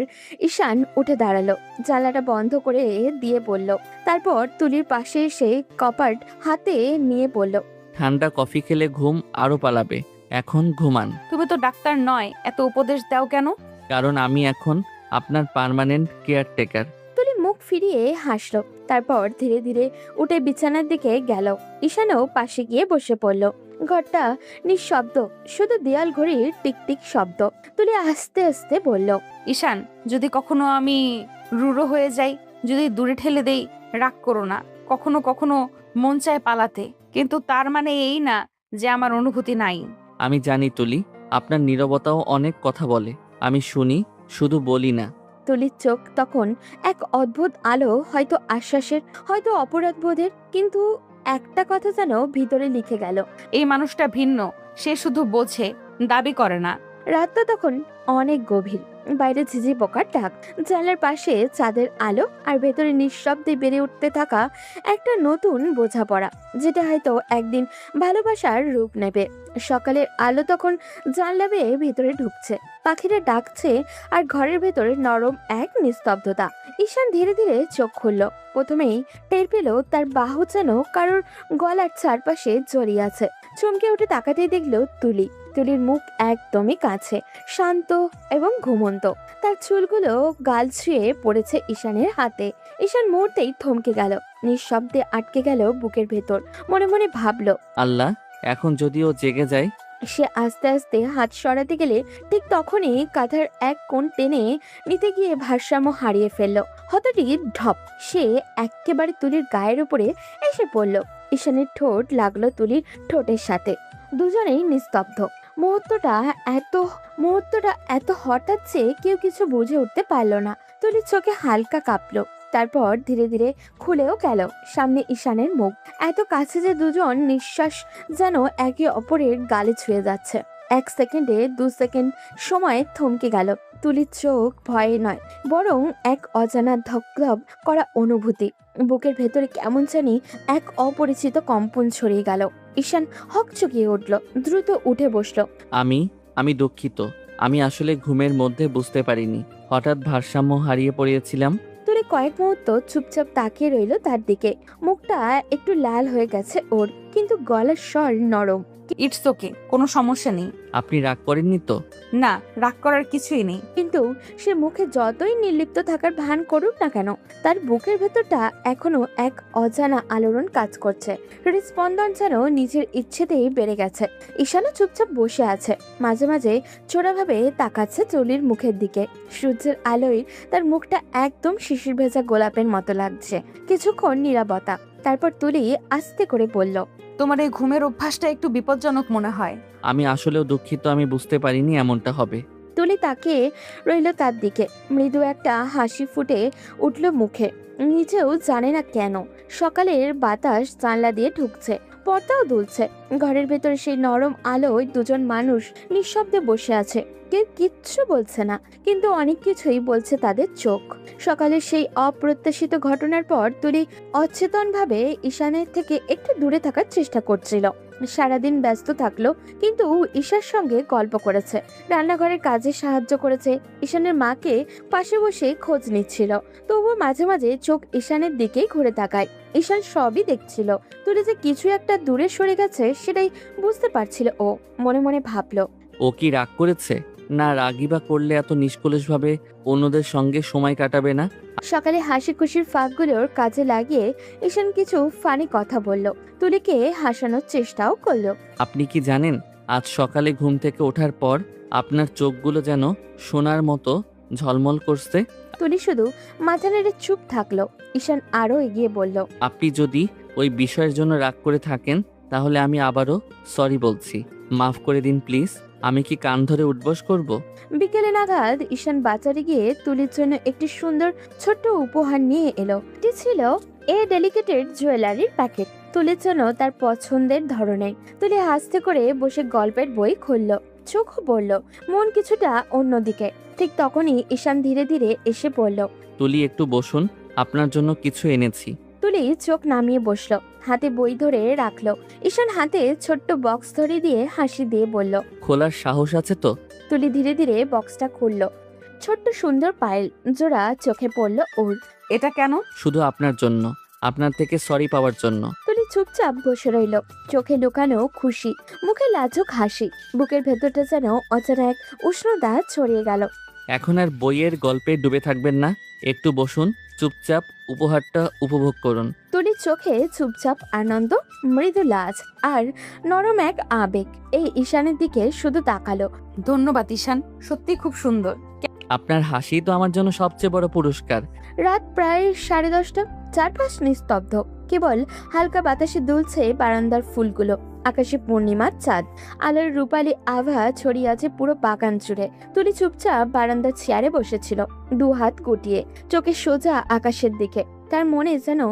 ঈশান উঠে দাঁড়ালো, জানলাটা বন্ধ করে দিয়ে বলল। তারপর তুলির পাশে এসে কপাট হাতে নিয়ে বলল, ঠান্ডা কফি খেলে ঘুম আরো পালাবে, এখন ঘুমান। তুমি তো ডাক্তার নয়, এত উপদেশ দাও কেন? কারণ আমি এখন আপনার পার্মানেন্ট কেয়ারটেকার। তুলি মুখ ফিরিয়ে হাসলো। তারপর ধীরে ধীরে উঠে বিছানার দিকে গেল। ঈশানও পাশে গিয়ে বসে পড়ল। ঘরটা নিঃশব্দ, শুধু দেয়াল ঘড়ির টিকটিক শব্দ। তুলি আস্তে আস্তে বলল, ঈশান, যদি কখনো আমি রুড়ো হয়ে যাই, যদি দূরে ঠেলে দেই, রাগ করো না। কখনো কখনো মন চায় পালাতে, কিন্তু তার মানে এই না যে আমার অনুভূতি নাই। আমি জানি তুলি, আপনার নীরবতাও অনেক কথা বলে। আমি শুনি, শুধু বলি না। তুলির চোখ তখন এক অদ্ভুত আলো, হয়তো আশ্বাসের, হয়তো অপরাধবোধের, কিন্তু একটা কথা যেন ভিতরে লিখে গেল। এই মানুষটা ভিন্ন, সে শুধু বোঝে, দাবি করে না। রাতটা তখন অনেক গভীর। বাইরে ঝিঝি পোকার ডাক, জানলার পাশে চাঁদের আলো, আর ভেতরে নিঃশব্দে বেড়ে উঠতে থাকা একটা নতুন বোঝাপড়া, যেটা হয়তো একদিন ভালোবাসার রূপ নেবে। সকালের আলো তখন জানলা বেয়ে ভেতরে ঢুকছে, পাখিরা ডাকছে, আর ঘরের ভেতরে নরম এক নিস্তব্ধতা। ঈশান ধীরে ধীরে চোখ খুলল। প্রথমেই টের পেল তার বাহু যেন কারোর গলার চারপাশে জড়িয়ে আছে। চমকে উঠে তাকাতেই দেখল তুলি। তুলির মুখ একদমই কাছে, শান্ত এবং ঘুমন্ত। তার চুলগুলো গাল ছুঁয়ে পড়েছে ঈশানের হাতে। ঈশান মুহূর্তেই থমকে গেল, নিঃশব্দে আটকে গেল বুকের ভেতর। মনে মনে ভাবল, আল্লাহ, এখন যদি ও জেগে যায়। সে আস্তে আস্তে হাত সরাতে গেলে ঠিক তখনই কাঁথার এক কোণ টেনে নিতে গিয়ে ভারসাম্য হারিয়ে ফেলল। হঠাৎই ঢপ, সে একেবারে তুলির গায়ের উপরে এসে পড়ল। ঈশানের ঠোঁট লাগলো তুলির ঠোঁটের সাথে। দুজনেই নিস্তব্ধ। মুহূর্তটা এত হঠাৎ যে কেউ কিছু বুঝে উঠতে পারল না। তুলির চোখে হালকা কাঁপলো, তারপর ধীরে ধীরে খুলেও গেল। সামনে ঈশানের মুখ, এত কাছে যে দুজন নিঃশ্বাস যেন একে অপরের গালে ছুঁয়ে যাচ্ছে। 1 সেকেন্ডে 2 সেকেন্ড সময় থমকে গেল। তুলির চোখ ভয়ে নয়, বরং এক অজানা ধকধক করা অনুভূতি। বুকের ভেতরে কেমন জানি এক অপরিচিত কম্পন ছড়িয়ে গেল। ঈশান হকচকিয়ে উঠল, দ্রুত উঠে বসলো। আমি দুঃখিত। আমি আসলে ঘুমের মধ্যে বুঝতে পারিনি, হঠাৎ ভারসাম্য হারিয়ে পড়েছিলাম। তুলি কয়েক মুহূর্ত চুপচাপ তাকিয়ে রইল তার দিকে। মুখটা একটু লাল হয়ে গেছে ওর, কিন্তু গলার স্বর নরম। ইটস ওকে, কোনো সমস্যা নেই। আপনি রাগ করেননি তো? না, রাগ করার কিছুই নেই। কিন্তু সে মুখে যতই নির্লিপ্ত থাকার ভান করুক না কেন, তার বুকের ভেতরটা এখনো এক অজানা আলোড়ন কাজ করছে। হৃদস্পন্দন যেন নিজের ইচ্ছেতেই বেড়ে গেছে। ঈশানও চুপচাপ বসে আছে, মাঝে মাঝে চোরাভাবে তাকাচ্ছে তুলির মুখের দিকে। সূর্যের আলোয় তার মুখটা একদম শিশির ভেজা গোলাপের মতো লাগছে। কিছুক্ষণ নীরবতা, তারপর তুলি আস্তে করে বলল, তোমার এই ঘুমের অভ্যাসটা একটু বিপজ্জনক মনে হয়। আমি আসলেও দুঃখিত, আমি বুঝতে পারিনি এমনটা হবে। তুলি তাকে রইল তার দিকে। মৃদু একটা হাসি ফুটে উঠল মুখে, নিজেও জানে না কেন। সকালের বাতাস জানলা দিয়ে ঢুকছে, পর্দাও দুলছে। ঘরের ভেতরে সেই নরম আলোয় দুজন মানুষ নিঃশব্দে বসে আছে। কেউ কিচ্ছু বলছে না, কিন্তু অনেক কিছুই বলছে তাদের চোখ। সকালের সেই অপ্রত্যাশিত ঘটনার পর তুলি অচেতনভাবে ঈশানের থেকে একটু দূরে থাকার চেষ্টা করছিল। সারাদিন ব্যস্ত থাকলো, কিন্তু ঈশার সঙ্গে গল্প করেছে, রান্নাঘরের কাজে সাহায্য করেছে, ঈশানের মাকে পাশে বসে খোঁজ নিচ্ছিল। তবুও মাঝে মাঝে চোখ ঈশানের দিকেই ঘুরে তাকায়। ঈশান সবই দেখছিল। তুলি যে কিছু একটা দূরে সরে গেছে সেটাই বুঝতে পারছিল ও। মনে মনে ভাবলো, ও কি রাগ করেছে? না, রাগই বা করলে এত নিষ্কলুষভাবে অন্যদের সঙ্গে সময় কাটাবে না। সকালে হাসি খুশির ফাঁকগুলোর কাজে লাগিয়ে ঈশান কিছু ফানি কথা বলল, তুলিকে হাসানোর চেষ্টাও করলো। আপনি কি জানেন, আজ সকালে ঘুম থেকে ওঠার পর আপনার চোখগুলো যেন সোনার মতো ঝলমল করছে। তুলি শুধু মাথা নেড়ে চুপ থাকলো। ঈশান আরো এগিয়ে বলল, আপনি যদি ওই বিষয়ের জন্য রাগ করে থাকেন, তাহলে আমি আবারও সরি বলছি। মাফ করে দিন প্লিজ। আমি কি কান ধরে উঠবস করব? বিকেলে নাগাদ ঈশান বাজারে গিয়ে তুলির জন্য একটি সুন্দর ছোট্ট উপহার নিয়ে এলো। এটি ছিল ডেলিকেটেড জুয়েলারির প্যাকেট, তুলির জন্য তার পছন্দের ধরনের। তুলি হাসতে করে বসে গল্পের বই খুললো, চোখ পড়ল, মন কিছুটা অন্যদিকে। ঠিক তখনই ঈশান ধীরে ধীরে এসে পড়ল। তুলি, একটু বসুন, আপনার জন্য কিছু এনেছি। তুলি চোখ নামিয়ে বসলো, হাতে বই ধরে রাখলো। ঈশান হাতে ছোট্ট বক্স ধরে দিয়ে হাসি দিয়ে বলল। খোলার সাহস আছে তো? তুলি ধীরে ধীরে বক্সটা খুললো। ছোট্ট সুন্দর পায়েল জোড়া চোখে পড়লো ওর। এটা কেন? শুধু আপনার জন্য, আপনার থেকে সরি পাওয়ার জন্য। তুলি চুপচাপ বসে রইল, চোখে লুকানো খুশি, মুখে লাজুক হাসি। বুকের ভেতরটা যেন অচেনা এক উষ্ণতা ছড়িয়ে গেল। এখন আর বইয়ের গল্পে ডুবে থাকবেন না, একটু বসুন, চুপচাপ উপহারটা উপভোগ করুন। তুলির চোখে চুপচাপ আনন্দ, মৃদু লাজ আর নরম এক আবেগ। এই ঈশানের দিকে শুধু তাকালো। ধন্যবাদ ঈশান, সত্যি খুব সুন্দর। আপনার হাসি তো আমার জন্য সবচেয়ে বড় পুরস্কার। রাত প্রায় 10:30। চারপাশ নিস্তব্ধ, কেবল হালকা বাতাসে দুলছে বারান্দার ফুলগুলো। আকাশে পূর্ণিমার চাঁদ, আলোর রূপালী আভা ছড়িয়ে আছে পুরো বাগান জুড়ে। তুলি চুপচাপ বারান্দার চেয়ারে বসেছিল, দু হাত গুটিয়ে, চোখে সোজা আকাশের দিকে। তার মনে যেন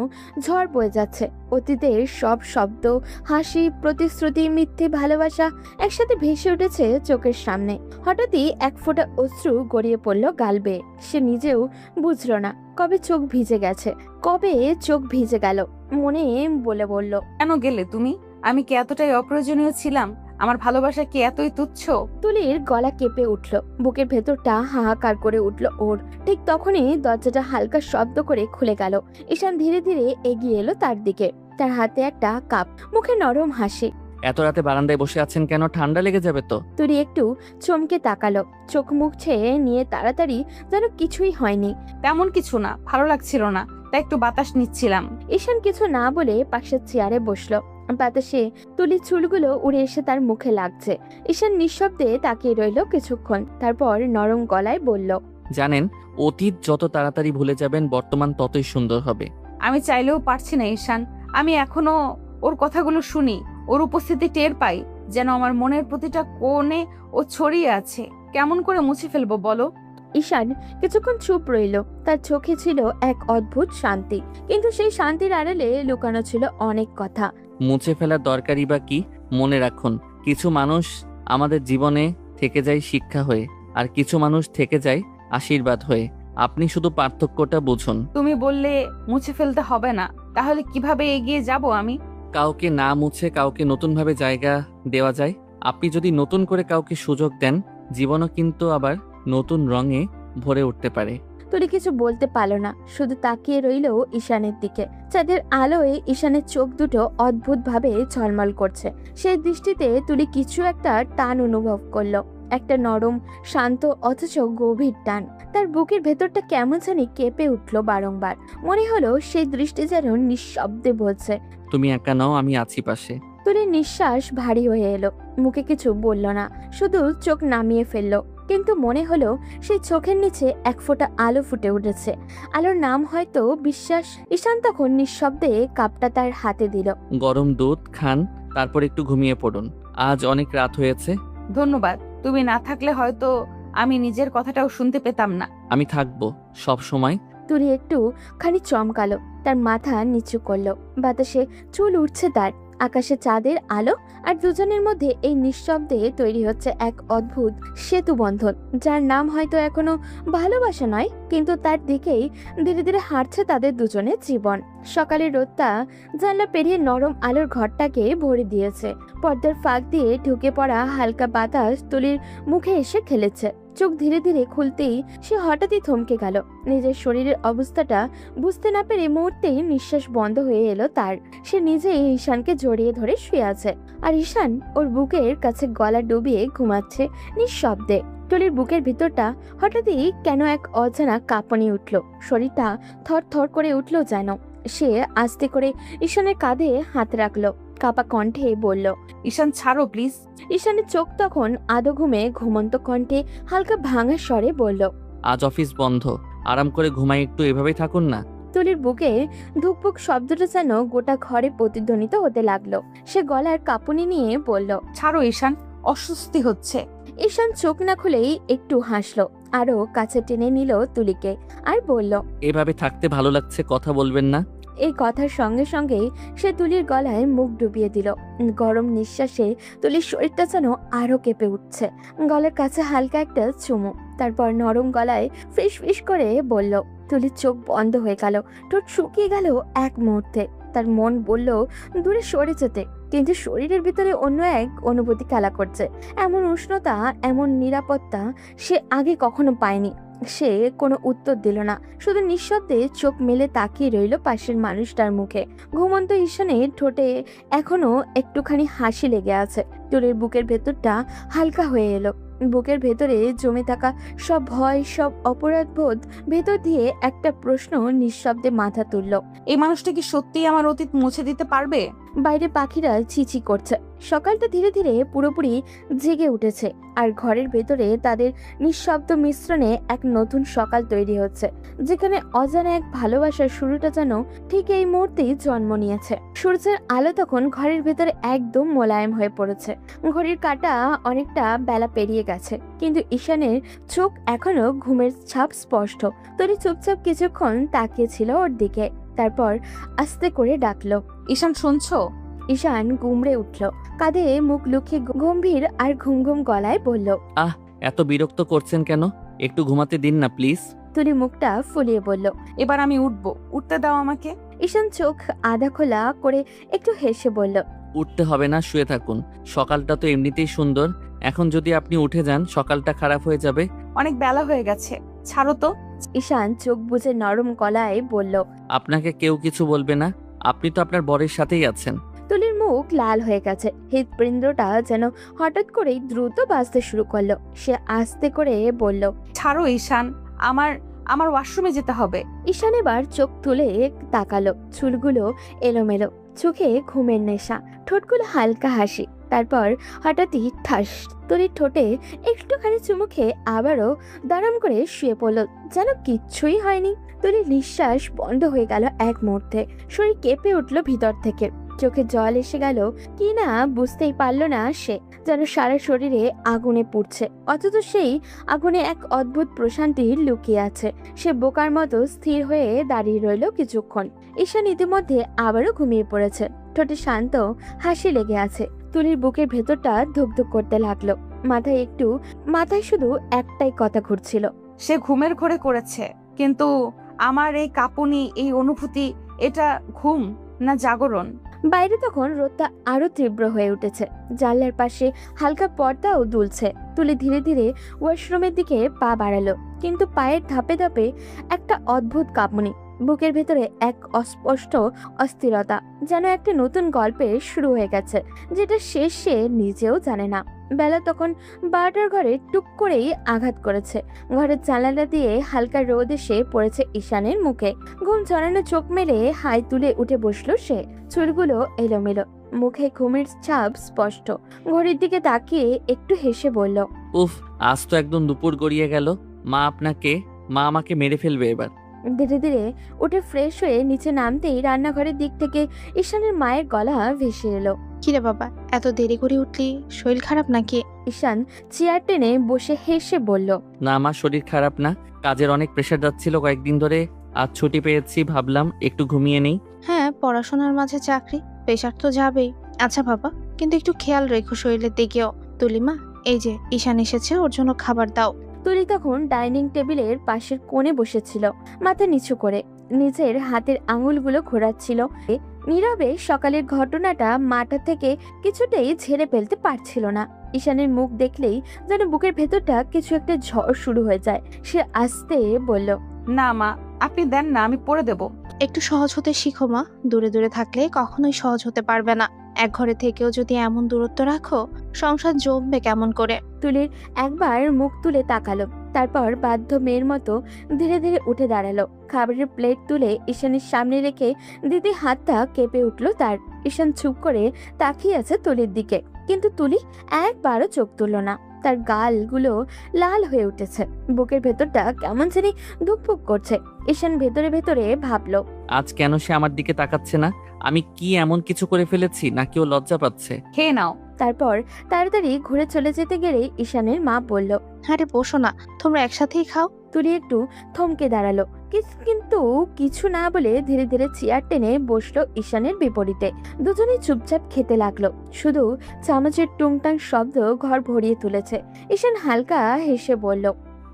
ঝড় বয়ে যাচ্ছে। অতীতের সব শব্দ, হাসি, প্রতিশ্রুতি, মিথ্যে ভালোবাসা একসাথে ভেসে উঠেছে চোখের সামনে। হঠাৎই এক ফোঁটা অশ্রু গড়িয়ে পড়ল গাল বেয়ে। সে নিজেও বুঝলো না কবে চোখ ভিজে গেছে, কবে চোখ ভিজে গেল। মনে বলে বলল, কেন গেলে তুমি? আমি কি এতটাই অপ্রয়োজনীয় ছিলাম? আমার ভালোবাসা কি এতই তুচ্ছ? তুলির গলা কেঁপে উঠল, বুকের ভেতরটা হাহাকার করে উঠল ওর। ঠিক তখনই দরজাটা হালকা শব্দ করে খুলে গেল। ঈশান ধীরে ধীরে এগিয়ে এলো তার দিকে, তার হাতে একটা কাপ, মুখে নরম হাসি। এত রাতে বারান্দায় বসে আছেন কেন? ঠান্ডা লেগে যাবে তো। তুলি একটু চমকে তাকালো, চোখ মুখ ছেয়ে নিয়ে তাড়াতাড়ি যেন কিছুই হয়নি। তেমন কিছু না, ভালো লাগছিল না, তাই একটু বাতাস নিচ্ছিলাম। ঈশান কিছু না বলে পাশের চেয়ারে বসলো। বাতাসে তুলির চুলগুলো উড়ে এসে তার মুখে লাগছে। ঈশান নিঃশব্দে তাকিয়ে রইল কিছুক্ষণ, তারপর নরম গলায় বলল, জানেন, অতীত যত তাড়াতাড়ি ভুলে যাবেন, বর্তমান ততই সুন্দর হবে। আমি চাইলেও পারছি না ঈশান। আমি এখনো ওর কথাগুলো শুনি, ওর উপস্থিতি টের পাই, যেন আমার মনের প্রতিটা কোণে ও ছড়িয়ে আছে। কেমন করে মুছে ফেলবো বলো? ঈশান কিছুক্ষণ চুপ রইল। তার চোখে ছিল এক অদ্ভুত শান্তি, কিন্তু সেই শান্তির আড়ালে লুকানো ছিল অনেক কথা। মুছে ফেলার দরকারই বা কি? মনে রাখুন, কিছু মানুষ আমাদের জীবনে থেকে যায় শিক্ষা হয়ে, আর কিছু মানুষ থেকে যায় আশীর্বাদ হয়ে। আপনি শুধু পার্থক্যটা বুঝুন। তুমি বললে মুছে ফেলতে হবে না, তাহলে কিভাবে এগিয়ে যাব আমি? কাউকে না মুছে কাউকে নতুনভাবে জায়গা দেওয়া যায়। আপনি যদি নতুন করে কাউকে সুযোগ দেন, জীবনও কিন্তু আবার নতুন রঙে ভরে উঠতে পারে। তুলি কিছু বলতে পারল না, শুধু তাকিয়ে রইল ঈশানের দিকে। চাঁদের আলোয় ঈশানের চোখ দুটো অদ্ভুত ভাবে ঝলমল করছে। সেই দৃষ্টিতে তুলি কিছু একটা টান অনুভব করলো, একটা নরম, শান্ত অথচ গভীর টান। তার বুকের ভেতরটা কেমন জানি কেঁপে উঠল বারংবার। মনে হলো সেই দৃষ্টি যেন নিঃশব্দে বলছে, তুমি একা নও, আমি আছি পাশে। তুলির নিঃশ্বাস ভারী হয়ে এলো, মুখে কিছু বলল না, শুধু চোখ নামিয়ে ফেললো। কিন্তু মনে হলো সেই চোখের নিচে এক ফোঁটা আলো ফুটে উঠেছে। আলোর নাম হয়তো বিশ্বাস। ঈশান তখন নিঃশব্দে কাপটা তার হাতে দিল। গরম দুধ খান, তারপর একটু ঘুমিয়ে পড়ুন। আজ অনেক রাত হয়েছে। ধন্যবাদ। তুমি না থাকলে হয়তো আমি নিজের কথাটাও শুনতে পেতাম না। আমি থাকবো সব সময়। তুলি একটু খানি চমকালো, তার মাথা নিচু করলো। বাতাসে চুল উঠছে তার, আকাশে চাঁদের আলো, আর দুজনের মধ্যে এই নিঃশব্দে তৈরি হচ্ছে এক অদ্ভুত সেতু বন্ধন, যার নাম হয়তো এখনো ভালোবাসা নয়, কিন্তু তার দিকেই ধীরে ধীরে হাঁটছে তাদের দুজনের জীবন। সকালের রোদটা জানলা পেরিয়ে নরম আলোর ঘরটাকে ভরে দিয়েছে। পর্দার ফাঁক দিয়ে ঢুকে পড়া হালকা বাতাস তুলির মুখে এসে খেলেছে। চোখ ধীরে ধীরে খুলতেই সে হঠাৎই থমকে গেল। নিজের শরীরের অবস্থাটা বুঝতে না পেরে মুহূর্তেই নিঃশ্বাস বন্ধ হয়ে এলো তার। সে নিজেই ঈশানকে জড়িয়ে ধরে শুয়ে আছে, আর ঈশান ওর বুকের কাছে গলা ডুবিয়ে ঘুমাচ্ছে নিঃশব্দে। তুলির বুকের ভিতরটা হঠাৎই কেন এক অজানা কাঁপুনি উঠল, শরীরটা থর থর করে উঠল যেন। সে আস্তে করে ঈশানের কাঁধে হাত রাখলো, কাপা কণ্ঠে বলল, ঈশান ছাড়ো প্লিজ। ঈশানের চোখ তখন আধো ঘুমে ঘুমন্ত কণ্ঠে হালকা ভাঙা স্বরে বলল, আজ অফিস বন্ধ, আরাম করে ঘুমাই একটু, এভাবেই থাকুন না। তুলির বুকে ধুকপুক শব্দটা যেন গোটা ঘরে প্রতিধ্বনিত হতে লাগলো। সে গলার কাঁপুনি নিয়ে বলল, ছাড়ো ঈশান, অস্বস্তি হচ্ছে। ঈশান চোখ না খুলেই একটু হাসলো, আরো কাছে টেনে নিল তুলিকে, আর বলল, এভাবে থাকতে ভালো লাগছে, কথা বলবেন না? এই কথার সঙ্গে সঙ্গেই সে তুলির গলায় মুখ ডুবিয়ে দিল। গরম নিঃশ্বাসে তুলির শরীরটা যেন আরো কেঁপে উঠছে। গলার কাছে হালকা একটা চুমু, তারপর নরম গলায় ফিস ফিস করে বলল। তুলির চোখ বন্ধ হয়ে গেল, ঠোঁট শুকিয়ে গেল এক মুহূর্তে। তার মন বলল দূরে সরে যেতে, কিন্তু শরীরের ভিতরে অন্য এক অনুভূতি খেলা করছে। এমন উষ্ণতা, এমন নিরাপত্তা সে আগে কখনো পায়নি। সে কোনো উত্তর দিল না, শুধু নিঃশব্দে চোখ মেলে তাকিয়ে রইল পাশের মানুষটার মুখে। ঘুমন্ত ঈশানের ঠোঁটে এখনো একটুখানি হাসি লেগে আছে। তুলির বুকের ভেতরটা হালকা হয়ে এলো। বুকের ভেতরে জমে থাকা সব ভয়, সব অপরাধবোধ ভেতর দিয়ে একটা প্রশ্ন নিঃশব্দে মাথা তুলল। এই মানুষটা কি সত্যিই আমার অতীত মুছে দিতে পারবে? বাইরে পাখিরা চিচি করছে। সকালটা ধীরে ধীরে পুরোপুরি জেগে উঠেছে, আর ঘরের ভেতরে তাদের নিঃশব্দ মিশ্রণে এক নতুন সকাল তৈরি হচ্ছে, যেখানে অজানা এক ভালোবাসার শুরুটা যেন ঠিক এই মুহূর্তেই জন্ম নিয়েছে। সূর্যের আলো তখন ঘরের ভেতরে একদম মোলায়েম হয়ে পড়েছে। ঘড়ির কাঁটা অনেকটা বেলা পেরিয়ে গেছে, কিন্তু ঈশানের চোখ এখনো ঘুমের ছাপ স্পষ্ট। তরি চুপচাপ কিছুক্ষণ তাকিয়েছিল ওর দিকে, তারপর আস্তে করে ডাকলো, ঈশান শুনছো? ঈশান গুমড়ে উঠল, কাঁধে মুখ লুকিয়ে গম্ভীর আর ঘুম ঘুম গলায় বলল, এত বিরক্ত করছেন কেন? একটু ঘুমাতে দিন না প্লিজ। তুলি মুখটা ফুলিয়ে বলল। এবার আমি উঠবো, উঠতে দাও আমাকে। ঈশান চোখ আধা খোলা করে একটু হেসে বলল, উঠতে হবে না, শুয়ে থাকুন। সকালটা তো এমনিতেই সুন্দর, এখন যদি আপনি উঠে যান সকালটা খারাপ হয়ে যাবে। অনেক বেলা হয়ে গেছে, ছাড়ো তো। ঈশান চোখ বুজে নরম গলায় বলল। আপনাকে কেউ কিছু বলবে না, আপনি তো আপনার বরের সাথেই আছেন। তুলির মুখ লাল হয়ে গেছে, হৃৎপিণ্ডটা যেন হঠাৎ করেই দ্রুত বাজতে শুরু করলো। সে আস্তে করে বলল, ছাড়ো ঈশান, আমার আমার ওয়াশরুমে যেতে হবে। ঈশান এবার চোখ তুলে তাকালো, চুলগুলো এলোমেলো, চোখে ঘুমের নেশা, ঠোঁটগুলো হালকা হাসি। তারপর হঠাৎই ঠাস তুলির ঠোঁটে একটুখানি চুমু খেয়ে আবারও দাঁড়াম করে শুয়ে পড়লো, যেন কিচ্ছুই হয়নি। তুলির নিঃশ্বাস বন্ধ হয়ে গেল এক মুহূর্তে, শরীর কেঁপে উঠলো ভিতর থেকে, চোখে জল এসে গেল কি না বুঝতেই পারলো না সে, যেন সারা শরীরে আগুনে পুড়ছে, অথচ সেই আগুনে এক অদ্ভুত প্রশান্তি লুকিয়ে আছে। সে বোকার মতো স্থির হয়ে দাঁড়িয়ে রইল কিছুক্ষণ। ঈশান ইতিমধ্যে আবারও ঘুমিয়ে পড়েছে, ঠোঁটে শান্ত হাসি লেগে আছে। তুলির বুকের ভেতরটা ধুকধুক করতে লাগলো, মাথায় শুধু একটাই কথা ঘুরছিল, সে ঘুমের ঘোরে করেছে, কিন্তু আমার এই কাঁপুনি, এই অনুভূতি, এটা ঘুম না জাগরণ? বাইরে তখন রোদটা আরো তীব্র হয়ে উঠেছে, জানলার পাশে হালকা পর্দাও দুলছে। তুলি ধীরে ধীরে ওয়াশরুমের দিকে পা বাড়ালো, কিন্তু পায়ের ধাপে ধাপে একটা অদ্ভুত কাঁপুনি, বুকের ভেতরে এক অস্পষ্ট অস্থিরতা, যেন একটা নতুন গল্পের শুরু হয়ে গেছে, যেটা শেষ সে নিজেও জানে না। বেলা তখন 12টার ঘরে টুক করেই আঘাত করেছে। ঘরের জানালা দিয়ে হালকা রোদ এসে পড়েছে ঈশানের মুখে। ঘুম ছড়ানো চোখ মেলে হাই তুলে উঠে বসলো সে, চুলগুলো এলোমেলো, মুখে ঘুমের ছাপ স্পষ্ট। ঘড়ির দিকে তাকিয়ে একটু হেসে বলল, উফ, আজ তো একদম দুপুর গড়িয়ে গেল। মা আমাকে মেরে ফেলবে এবার। ধীরে ধীরে উঠে ফ্রেশ হয়ে নিচে নামতেই রান্নাঘরের দিক থেকে ঈশানের মায়ের গলা ভেসে এলো। কিরে বাবা, এত দেরি করে উঠলি? শরীর খারাপ নাকি? ঈশান চেয়ার টেনে বসে হেসে বলল, না, আমার শরীর খারাপ না, কাজের অনেক প্রেশার যাচ্ছিল কয়েকদিন ধরে, আজ ছুটি পেয়েছি, ভাবলাম একটু ঘুমিয়ে নেই। হ্যাঁ, পড়াশোনার মাঝে চাকরি, প্রেশার তো যাবেই। আচ্ছা বাবা, কিন্তু একটু খেয়াল রেখো শরীরের দিকেও। তুলিমা, এই যে ঈশান এসেছে, ওর জন্য খাবার দাও। তুলি তখন ডাইনিং টেবিলের পাশের কোণে বসেছিল, মাথা নিচু করে নিজের হাতের আঙুলগুলো ঘোরাচ্ছিল। নীরবে সকালের ঘটনাটা মাথা থেকে কিছুতেই ঝেড়ে ফেলতে পারছিল না। ঈশানের মুখ দেখলেই যেন বুকের ভেতরটা কিছু একটা ঝড় শুরু হয়ে যায়। সে আস্তে বলল, না মা, আপনি দেন না, আমি পড়ে দেব। একটু সহজ হতে শিখো মা, দূরে দূরে থাকলে কখনোই সহজ হতে পারবে না। এক ঘরে থেকেও যদি এমন দূরত্ব রাখো, সংসার জমবে কেমন করে। তুলির একবার মুখ তুলে তাকালো, তারপর বাধ্য মেয়ের মতো ধীরে ধীরে উঠে দাঁড়ালো। খাবারের প্লেট তুলে ঈশানের সামনে রেখে দিদি হাতটা কেঁপে উঠলো তার। ঈশান চুপ করে তাকিয়ে আছে তুলির দিকে, কিন্তু তুলি একবারও চোখ তুলল না। তার গালগুলো লাল হয়ে উঠেছে, বুকের ভেতরটা কেমন জানি ধুকপুক করছে। ঈশান ভেতরে ভেতরে ভাবলো, আজ কেন সে আমার দিকে তাকাচ্ছে না? আমি কি এমন কিছু করে ফেলেছি নাকি ও লজ্জা পাচ্ছে? খেয়ে নাও। তারপর তাড়াতাড়ি ঘুরে চলে যেতে গেলে ঈশানের মা বলল, আরে বসো না, তোমরা একসাথেই খাও। তুলি একটু থমকে দাঁড়ালো, কিন্তু কিছু না বলে ধীরে ধীরে চেয়ার টেনে বসলো ঈশানের বিপরীতে। দুজনেই চুপচাপ খেতে লাগলো, শুধু চামচের টুংটাং শব্দ ঘর ভরিয়ে তুলেছে। ঈশান হালকা হেসে বলল,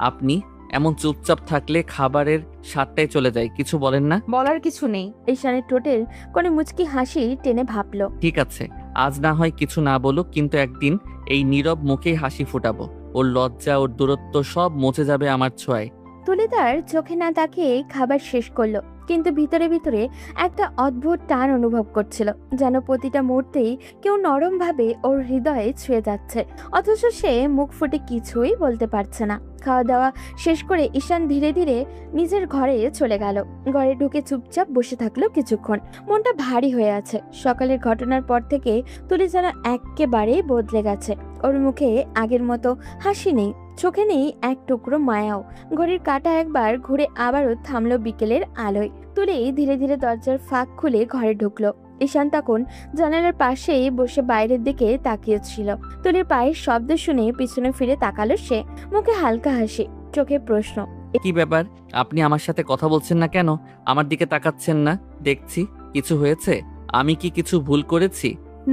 আপনি এমন চুপচাপ থাকলে খাবারের স্বাদটাই চলে যায়, কিছু বলেন না? বলার কিছু নেই। ঈশানের ঠোঁটের কোণে মুচকি হাসি টেনে ভাবলো। ঠিক আছে, আজ না হয় কিছু না বলুক, কিন্তু একদিন এই নীরব মুখেই হাসি ফুটাবো। ওর লজ্জা, ওর দূরত্ব সব মুছে যাবে আমার ছোঁয়ায়। তুলি তার চোখে না তাকিয়ে খাবার শেষ করলো, কিন্তু ভিতরে ভিতরে একটা অদ্ভুত টান অনুভব করছিল, যেন প্রতিটা মুহূর্তেই কেউ নরম ভাবে ওর হৃদয়ে ছুঁয়ে যাচ্ছে, অথচ সে মুখ ফুটে কিছুই বলতে পারছে না। খাওয়া দাওয়া শেষ করে ঈশান ধীরে ধীরে নিজের ঘরে চলে গেল। ঘরে ঢুকে চুপচাপ বসে থাকলো কিছুক্ষণ। মনটা ভারী হয়ে আছে। সকালের ঘটনার পর থেকে তুলি যেন একেবারেই বদলে গেছে। ওর মুখে আগের মতো হাসি নেই, চোখে নেই এক টুকরো মায়াও। ঘড়ির কাঁটা একবার ঘুরে আবারও থামলো বিকেলের আলোয়। তুলি ধীরে ধীরে দরজার ফাঁক খুলে ঘরে ঢুকলো। ঈশান তখন জানালার পাশেই বসে বাইরের দিকে তাকিয়েছিল। তুলির পায়ের শব্দ শুনে পিছনে ফিরে তাকালো সে, মুখে হালকা হাসি, চোখে প্রশ্ন। কি ব্যাপার, আপনি আমার সাথে কথা বলছেন না কেন? আমার দিকে তাকাচ্ছেন না দেখছি। কিছু হয়েছে? আমি কি কিছু ভুল করেছি?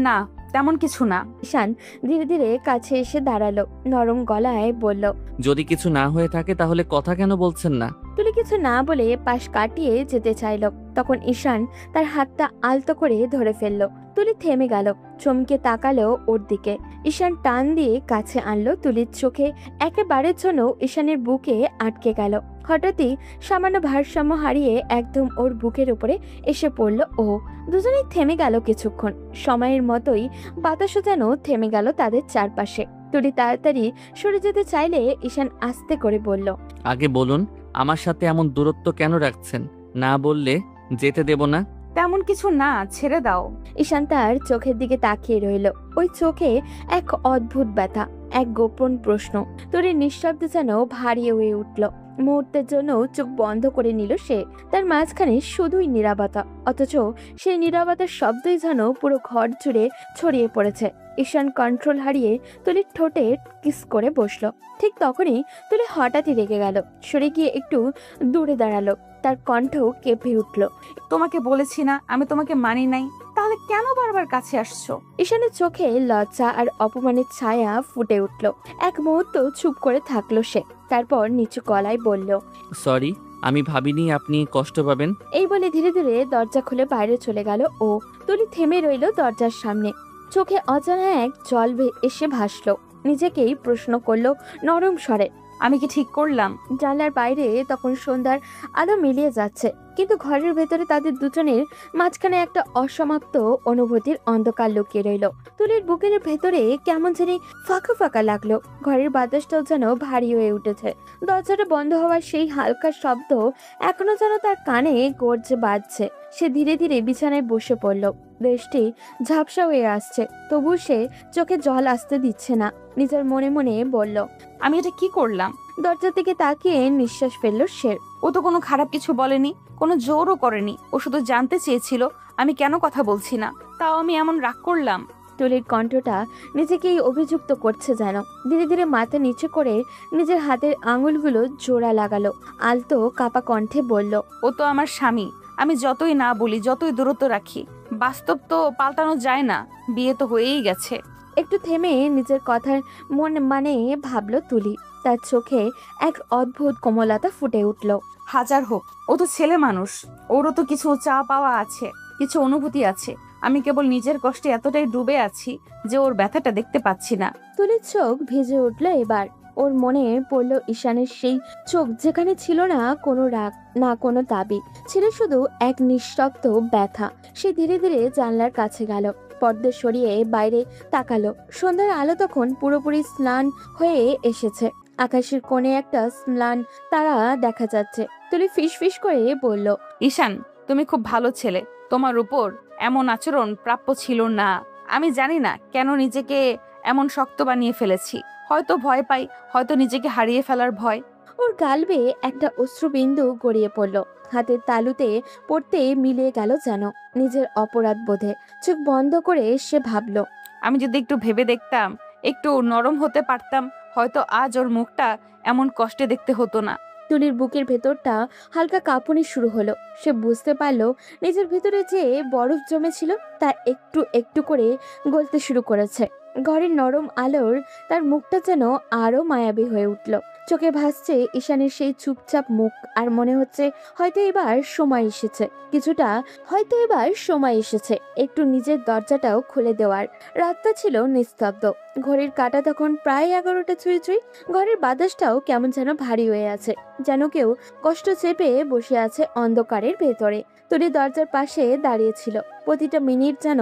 না, তেমন কিছু না। ঈশান ধীরে ধীরে কাছে এসে দাঁড়ালো, নরম গলায় বলল। যদি কিছু না হয়ে থাকে তাহলে কথা কেন বলছেন না? তুলি কিছু না বলে পাশ কাটিয়ে যেতে চাইল, তখন ঈশান তার হাতটা আলতো করে ধরে ফেললো। তুলি থেমে গেল, চমকে তাকালো ওর দিকে। ঈশান টান দিয়ে কাছে আনলো। তুলির চোখে একেবারের জন্য ঈশানের বুকে আটকে গেল। হঠাৎই সামান্য ভারসাম্য হারিয়ে একদম ওর বুকের উপরে এসে পড়ল ও। দুজনেই থেমে গেল কিছুক্ষণ। সময়ের মতোই বাতাসও যেন থেমে গেল তাদের চারপাশে। তুলি তাড়াতাড়ি সরে যেতে চাইলে ঈশান আস্তে করে বলল। আগে বলুন, আমার সাথে এমন দূরত্ব কেন রাখছেন? না বললে যেতে দেব না। তেমন কিছু না, ছেড়ে দাও। ঈশান তার চোখের দিকে তাকিয়ে রইল। ওই চোখে এক অদ্ভুত ব্যথা, এক গোপন প্রশ্ন। তুলির নিঃশব্দে যেন ভারী হয়ে উঠল। মুহূর্তের জন্য চোখ বন্ধ করে নিল সে। তার মাঝখানে শুধুই নীরবতা, অথচ সেই নীরবতার শব্দই যেন পুরো ঘর জুড়ে ছড়িয়ে পড়েছে। ঈশান কন্ট্রোল হারিয়ে তুলির ঠোঁটে কিস করে বসলো। ঠিক তখনই তুলি হঠাৎই রেগে গেল, সরে গিয়ে একটু দূরে দাঁড়ালো। তার কণ্ঠ কেঁপে উঠল। তোমাকে বলেছি না আমি তোমাকে মানি নাই, তাহলে কেন বারবার কাছে আসছো? ঈশানের চোখে লজ্জা আর অপমানের ছায়া ফুটে উঠল। এক মুহূর্ত চুপ করে থাকলো সে, তারপর নিচু গলায় বলল। সরি, আমি ভাবিনি আপনি কষ্ট পাবেন। এই বলে ধীরে ধীরে দরজা খুলে বাইরে চলে গেল ও। তুলি থেমে রইল দরজার সামনে, চোখে অজানা এক জল এসে ভাসলো। নিজেকেই প্রশ্ন করলো নরম স্বরে, আমি কি ঠিক করলাম? জানলার বাইরে তখন সন্ধ্যার আলো মিলিয়ে যাচ্ছে, কিন্তু ঘরের ভেতরে তাদের দুজনের মাঝখানে একটা অসমাপ্ত অনুভূতির অন্ধকার লুকিয়ে রইল। তুলির বুকের ভেতরে কেমন জানি ফাঁকা ফাঁকা লাগলো। ঘরের বাতাসটাও যেন ভারী হয়ে উঠেছে। দরজাটা বন্ধ হওয়ার সেই হালকা শব্দ এখনো যেন তার কানে গর্জে বাজছে। সে ধীরে ধীরে বিছানায় বসে পড়ল। দৃষ্টি ঝাপসা হয়ে আসছে, তবু সে চোখে জল আসতে দিচ্ছে না। নিজের মনে মনে বলল, আমি এটা কি করলাম? দরজার দিকে তাকিয়ে নিঃশ্বাস ফেলল সে। ও তো কোনো খারাপ কিছু বলেনি, কোনো জোরও করেনি। ও শুধু জানতে চেয়েছিল আমি কেন কথা বলছি না, তাও আমি এমন রাগ করলাম। তুলির কণ্ঠটা নিজেকেই অভিযুক্ত করছে যেন। ধীরে ধীরে মাথা নিচু করে নিজের হাতের আঙুলগুলো জোড়া লাগালো। আলতো কাপা কণ্ঠে বলল, ও তো আমার স্বামী। আমি যতই না বলি, যতই দূরত্ব রাখি, বাস্তব তো পাল্টানো যায় না। বিয়ে তো হয়েই গেছে। একটু থেমে নিজের কথার মানে ভাবলো তুলি। তার চোখে এক অদ্ভুত কোমলতা ফুটে উঠল। হাজার হোক, ও তো ছেলে মানুষ। ওরও তো কিছু চা পাওয়া আছে, কিছু অনুভূতি আছে। আমি কেবল নিজের কষ্টে এতটাই ডুবে আছি যে ওর ব্যথাটা দেখতে পাচ্ছি না। তুলির চোখ ভিজে উঠল এবার। ওর মনে পড়ল ঈশানের সেই চোখ, যেখানে ছিল না কোনো রাগ, না কোনো দাবি, ছিল শুধু এক নিঃশব্দ ব্যথা। সে ধীরে ধীরে জানলার কাছে গেল, পর্দা সরিয়ে বাইরে তাকালো। সন্ধ্যার আলো তখন পুরোপুরি স্নান হয়ে এসেছে। আকাশের কোণে একটা ম্লান তারা দেখা যাচ্ছে। তুলি ফিস ফিস করে বলল, ঈশান, তুমি খুব ভালো ছেলে। তোমার উপর এমন আচরণ প্রাপ্য ছিল না। আমি জানি না কেন নিজেকে এমন শক্ত বানিয়ে ফেলেছি। হয়তো ভয় পাই, হয়তো নিজেকে হারিয়ে ফেলার ভয়। ওর গাল বেয়ে একটা অশ্রুবিন্দু গড়িয়ে পড়ল। হাতের তালুতে পড়তে মিলিয়ে গেল যেন নিজের অপরাধ বোধে। চোখ বন্ধ করে সে ভাবল, আমি যদি একটু ভেবে দেখতাম, একটু নরম হতে পারতাম, হয়তো আজ ওর মুখটা এমন কষ্টে দেখতে হতো না। তুলির বুকের ভেতরটা হালকা কাঁপুনি শুরু হলো। সে বুঝতে পারলো নিজের ভেতরে যে বরফ জমেছিল তা একটু একটু করে গলতে শুরু করেছে। ঘরের নরম আলোর তার মুখটা যেন আরো মায়াবী হয়ে উঠল। চোখে ভাসছে ঈশানের সেই চুপচাপ মুখ, আর মনে হচ্ছে হয়তো এবার সময় এসেছে একটু নিজের দরজাটাও খুলে দেওয়ার। রাতটা ছিল নিস্তব্ধ, ঘড়ির কাঁটা তখন প্রায় 11টা ছুঁই ছুঁই। ঘরের বাতাসটাও কেমন যেন ভারী হয়ে আছে, যেন কেউ কষ্ট চেপে বসে আছে অন্ধকারের ভেতরে। তুলি দরজার পাশে দাঁড়িয়েছিল, প্রতিটা মিনিট যেন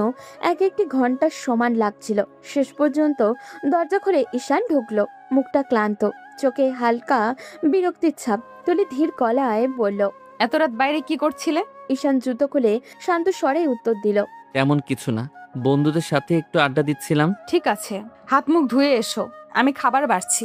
এক একটি ঘন্টার সমান লাগছিল। শেষ পর্যন্ত দরজা খুলে ঈশান ঢুকলো, মুখটা ক্লান্ত, চোখে হালকা বিরক্তির ছাপ। তুলি ধীর গলায় বলল, এত রাত বাইরে কি করছিলে? ঈশান জুতো খুলে শান্ত স্বরে উত্তর দিল, তেমন কিছু না, বন্ধুদের সাথে একটু আড্ডা দিচ্ছিলাম। ঠিক আছে, হাত মুখ ধুয়ে এসো, আমি খাবার বাড়ছি।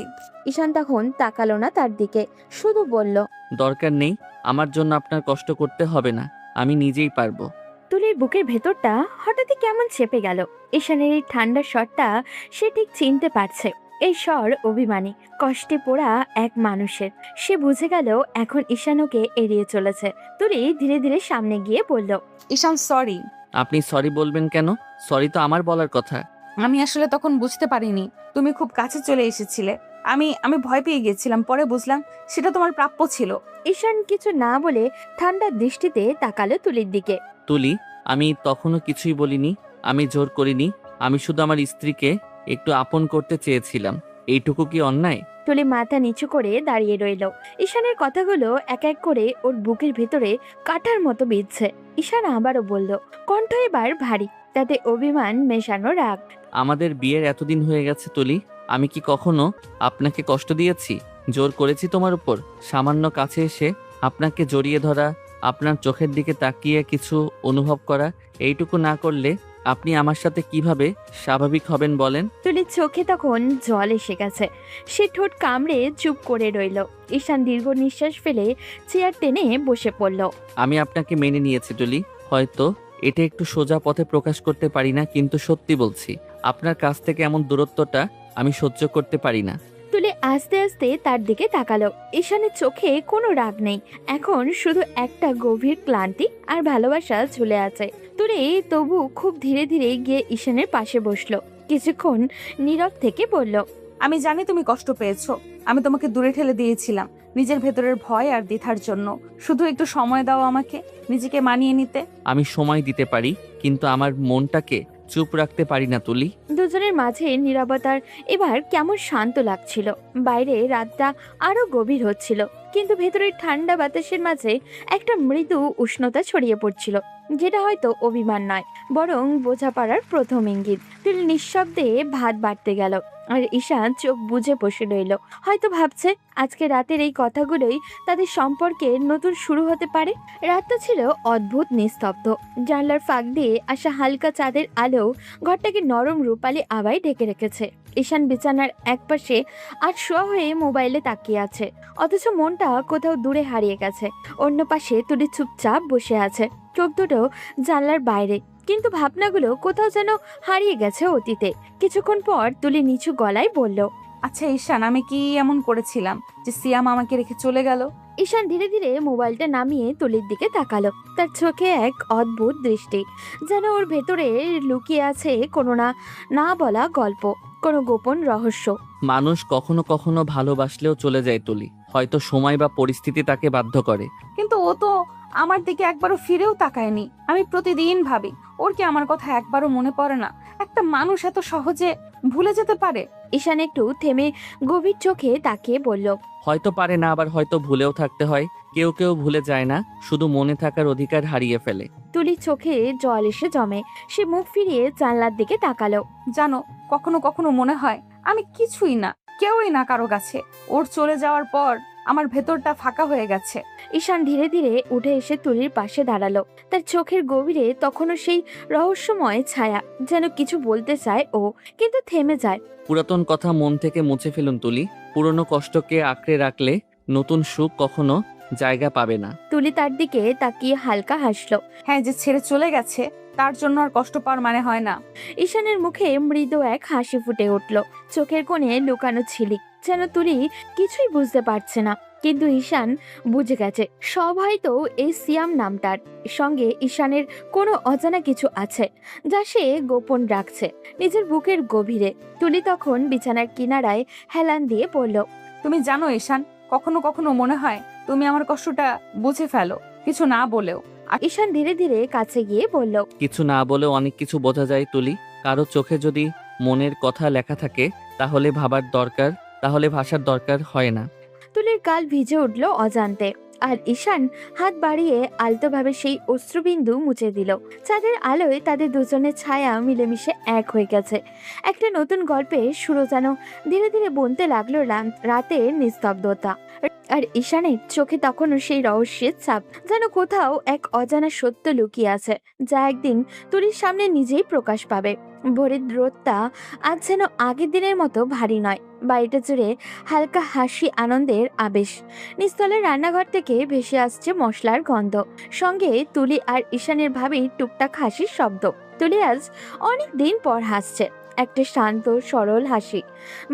ঈশান তখন তাকালো না তার দিকে, শুধু বলল, দরকার নেই, আমার জন্য আপনার কষ্ট করতে হবে না, আমি নিজেই পারবো। তুলির বুকের ভেতরটা হঠাৎই কেমন চেপে গেল। ঈশানের এই ঠান্ডা স্বরটা সে ঠিক চিনতে পারছে। এই স্বর অভিমানী, কষ্টে পোড়া এক মানুষের। সে বুঝে গেল এখন ঈশান ওকে এড়িয়ে চলেছে। তুলি ধীরে ধীরে সামনে গিয়ে বলল, ঈশান সরি। আপনি সরি বলবেন কেন? সরি তো আমার বলার কথা। আমি আসলে তখন বুঝতে পারিনি তুমি খুব কাছে চলে এসেছিলে। আমি আমি ভয় পেয়ে গেছিলাম, পরে বুঝলাম সেটা তোমার প্রাপ্য ছিল। ঈশান কিছু না বলে ঠান্ডা দৃষ্টিতে তাকালো তুলির দিকে। তুলি, আমি তখনও কিছুই বলিনি, আমি জোর করিনি, আমি শুধু আমার স্ত্রীকে একটু আপন করতে চেয়েছিলাম। এইটুকু কি অন্যায়? তুলি মাথা নিচু করে দাঁড়িয়ে রইল। ঈশানের কথাগুলো এক এক করে ওর বুকের ভেতরে কাটার মতো বিঁধছে। ঈশান আবারও বলল, কণ্ঠ এবার ভারী, তাতে অভিমান মেশানো রাগ। আমাদের বিয়ের এতদিন হয়ে গেছে তুলি, আমি কি কখনো আপনাকে কষ্ট দিয়েছি? জোর করেছি তোমার উপর? সামান্য কাছে এসে আপনাকে জড়িয়ে ধরা, আপনার চোখের দিকে তাকিয়ে কিছু অনুভব করা, এইটুকু না করলে আপনি আমার সাথে কিভাবে স্বাভাবিক হবেন বলেন? তুলির চোখে তখন জল এসে গেছে। সে ঠোঁট কামড়ে চুপ করে রইল। ঈশান দীর্ঘ নিঃশ্বাস ফেলে চেয়ার টেনে বসে পড়ল। আমি আপনাকে মেনে নিয়েছি তুলি, হয়তো এটা একটু সোজা পথে প্রকাশ করতে পারি না, কিন্তু সত্যি বলছি, আপনার কাছ থেকে এমন দূরত্বটা আমি সহ্য করতে পারি না। তুলি আস্তে আস্তে তার দিকে তাকালো। ঈশানের চোখে কোনো রাগ নেই, এখন শুধু একটা গভীর ক্লান্তি আর ভালোবাসা ঝুলে আছে। তুলি তবু খুব ধীরে ধীরে গিয়ে ঈশানের পাশে বসলো। কিছুক্ষণ নীরব থেকে বলল, আমি জানি তুমি কষ্ট পেয়েছো, আমি তোমাকে দূরে ঠেলে দিয়েছিলাম নিজের ভেতরের ভয় আর দ্বিধার জন্য। শুধু একটু সময় দাও আমাকে নিজেকে মানিয়ে নিতে। আমি সময় দিতে পারি, কিন্তু আমার মনটাকে চুপ রাখতে পারি না তুলি। দুজনের মাঝে নীরবতার এবার কেমন শান্ত লাগছিল। বাইরে রাতটা আরো গভীর হচ্ছিল, কিন্তু ভেতরের ঠান্ডা বাতাসের মাঝে একটা মৃদু উষ্ণতা ছড়িয়ে পড়ছিল, যেটা হয়তো অভিমান নয়, বরং বোঝাপড়ার প্রথম ইঙ্গিত। তুলি নিঃশব্দে ভাত বাড়তে গেল, আর ঈশান চোখ বুজে বসে রইল। হয়তো ভাবছে আজকে রাতের এই কথাগুলোই তাদের সম্পর্কে নতুন শুরু হতে পারে। রাতটা ছিল অদ্ভুত নিস্তব্ধ। জানলার ফাঁক দিয়ে আসা হালকা চাঁদের আলো ঘরটাকে নরম রূপালি আবায় ঢেকে রেখেছে। ঈশান বিছানার একপাশে আর শোয়া হয়ে মোবাইলে তাকিয়ে আছে, অথচ মনটা কোথাও দূরে হারিয়ে গেছে। অন্য পাশে তুলি চুপচাপ বসে আছে, চোখ দুটো জানলার বাইরে, কিন্তু ভাবনাগুলো কোথাও যেন হারিয়ে গেছে অতীতে। কিছুক্ষণ পর তুলি নিচু গলায় বলল, আচ্ছা ঈশান, আমি কি এমন করেছিলাম যে সিয়াম আমাকে রেখে চলে গেল? ঈশান ধীরে ধীরে মোবাইলটা নামিয়ে তুলির দিকে তাকালো। তার চোখে এক অদ্ভুত দৃষ্টি, যেন ওর ভেতরে লুকিয়ে আছে কোনো না বলা গল্প, কোনো গোপন রহস্য। মানুষ কখনো কখনো ভালোবাসলেও চলে যায় তুলি, হয়তো সময় বা পরিস্থিতি তাকে বাধ্য করে। কিন্তু ও তো আমার দিকে একবারও ফিরেও তাকায়নি। আমি প্রতিদিন ভাবি ওর কি আমার কথা একবারও মনে পড়ে না? একটা মানুষ এত সহজে ভুলে যেতে পারে? ঈশান একটু থেমে গভীর চোখে তাকিয়ে বলল, হয়তো পারে না, আবার হয়তো ভুলেও থাকতে হয়। কেউ কেউ ভুলে যায় না, শুধু মনে থাকার অধিকার হারিয়ে ফেলে। তুলির চোখে জল এসে জমে। সে মুখ ফিরিয়ে জানলার দিকে তাকালো। জানো, কখনো কখনো মনে হয় আমি কিছুই না, কেউই না কারো কাছে। ওর চলে যাওয়ার পর আমার ভেতরটা ফাঁকা হয়ে গেছে। ঈশান ধীরে ধীরে উঠে এসে তুলির পাশে দাঁড়ালো। তার চোখের গভীরে তখনও সেই রহস্যময় ছায়া, যেন কিছু বলতে চায় ও, কিন্তু থেমে যায়। পুরাতন কথা মন থেকে মুছে ফেলুন তুলি, পুরনো কষ্টকে আঁকড়ে রাখলে নতুন সুখ কখনো জায়গা পাবে না। তুলি তার দিকে তাকিয়ে হালকা হাসলো। হ্যাঁ, যে ছেড়ে চলে গেছে তার জন্য আর কষ্ট পাওয়ার মানে হয় না। ঈশানের মুখে মৃদু এক হাসি ফুটে উঠল, চোখের কোণে লুকানো ঝিলিক, যেন তুলি কিছুই বুঝতে পারছে না, কিন্তু ঈশান বুঝে গেছে সব হয়তো এই সিয়াম নামটার সঙ্গে ঈশানের কোনো অজানা কিছু আছে যা সে গোপন রাখছে নিজের বুকের গভীরে। তুলি তখন বিছানার কিনারায় হেলান দিয়ে বলল, তুমি জানো ঈশান, কখনো কখনো মনে হয় তুমি আমার কষ্টটা বুঝে ফেলো, কিছু না বলেও। ঈশান ধীরে ধীরে কাছে গিয়ে বলল, কিছু না বলেও অনেক কিছু বোঝা যায় তুলি। কারো চোখে যদি মনের কথা লেখা থাকে তাহলে ভাষার দরকার হয় না। তুলির গাল ভিজে উঠল অজান্তে, আর ঈশান হাত বাড়িয়ে আলতোভাবে সেই অশ্রুবিন্দু মুছে দিল। চাঁদের আলোয় তাদের দুজনের ছায়া মিলেমিশে এক হয়ে গেছে। একটা নতুন গল্পে শুরু যেন ধীরে ধীরে বনতে লাগলো রাতের নিস্তব্ধতা। আর ঈশানের চোখে তখনও সেই রহস্যের ছাপ, যেন কোথাও এক অজানা সত্য লুকিয়ে আছে যা একদিন তুলির সামনে নিজেই প্রকাশ পাবে। ভোরের রোদটা আজ যেন আগের দিনের মতো ভারী নয়, বাড়িটা জুড়ে হালকা হাসি, আনন্দের আবেশ। নিস্তলের রান্নাঘর থেকে ভেসে আসছে মশলার গন্ধ, সঙ্গে তুলি আর ঈশানের ভাবির টুকটাক হাসির শব্দ। তুলি আজ অনেক দিন পর হাসছে, একটা শান্ত সরল হাসি।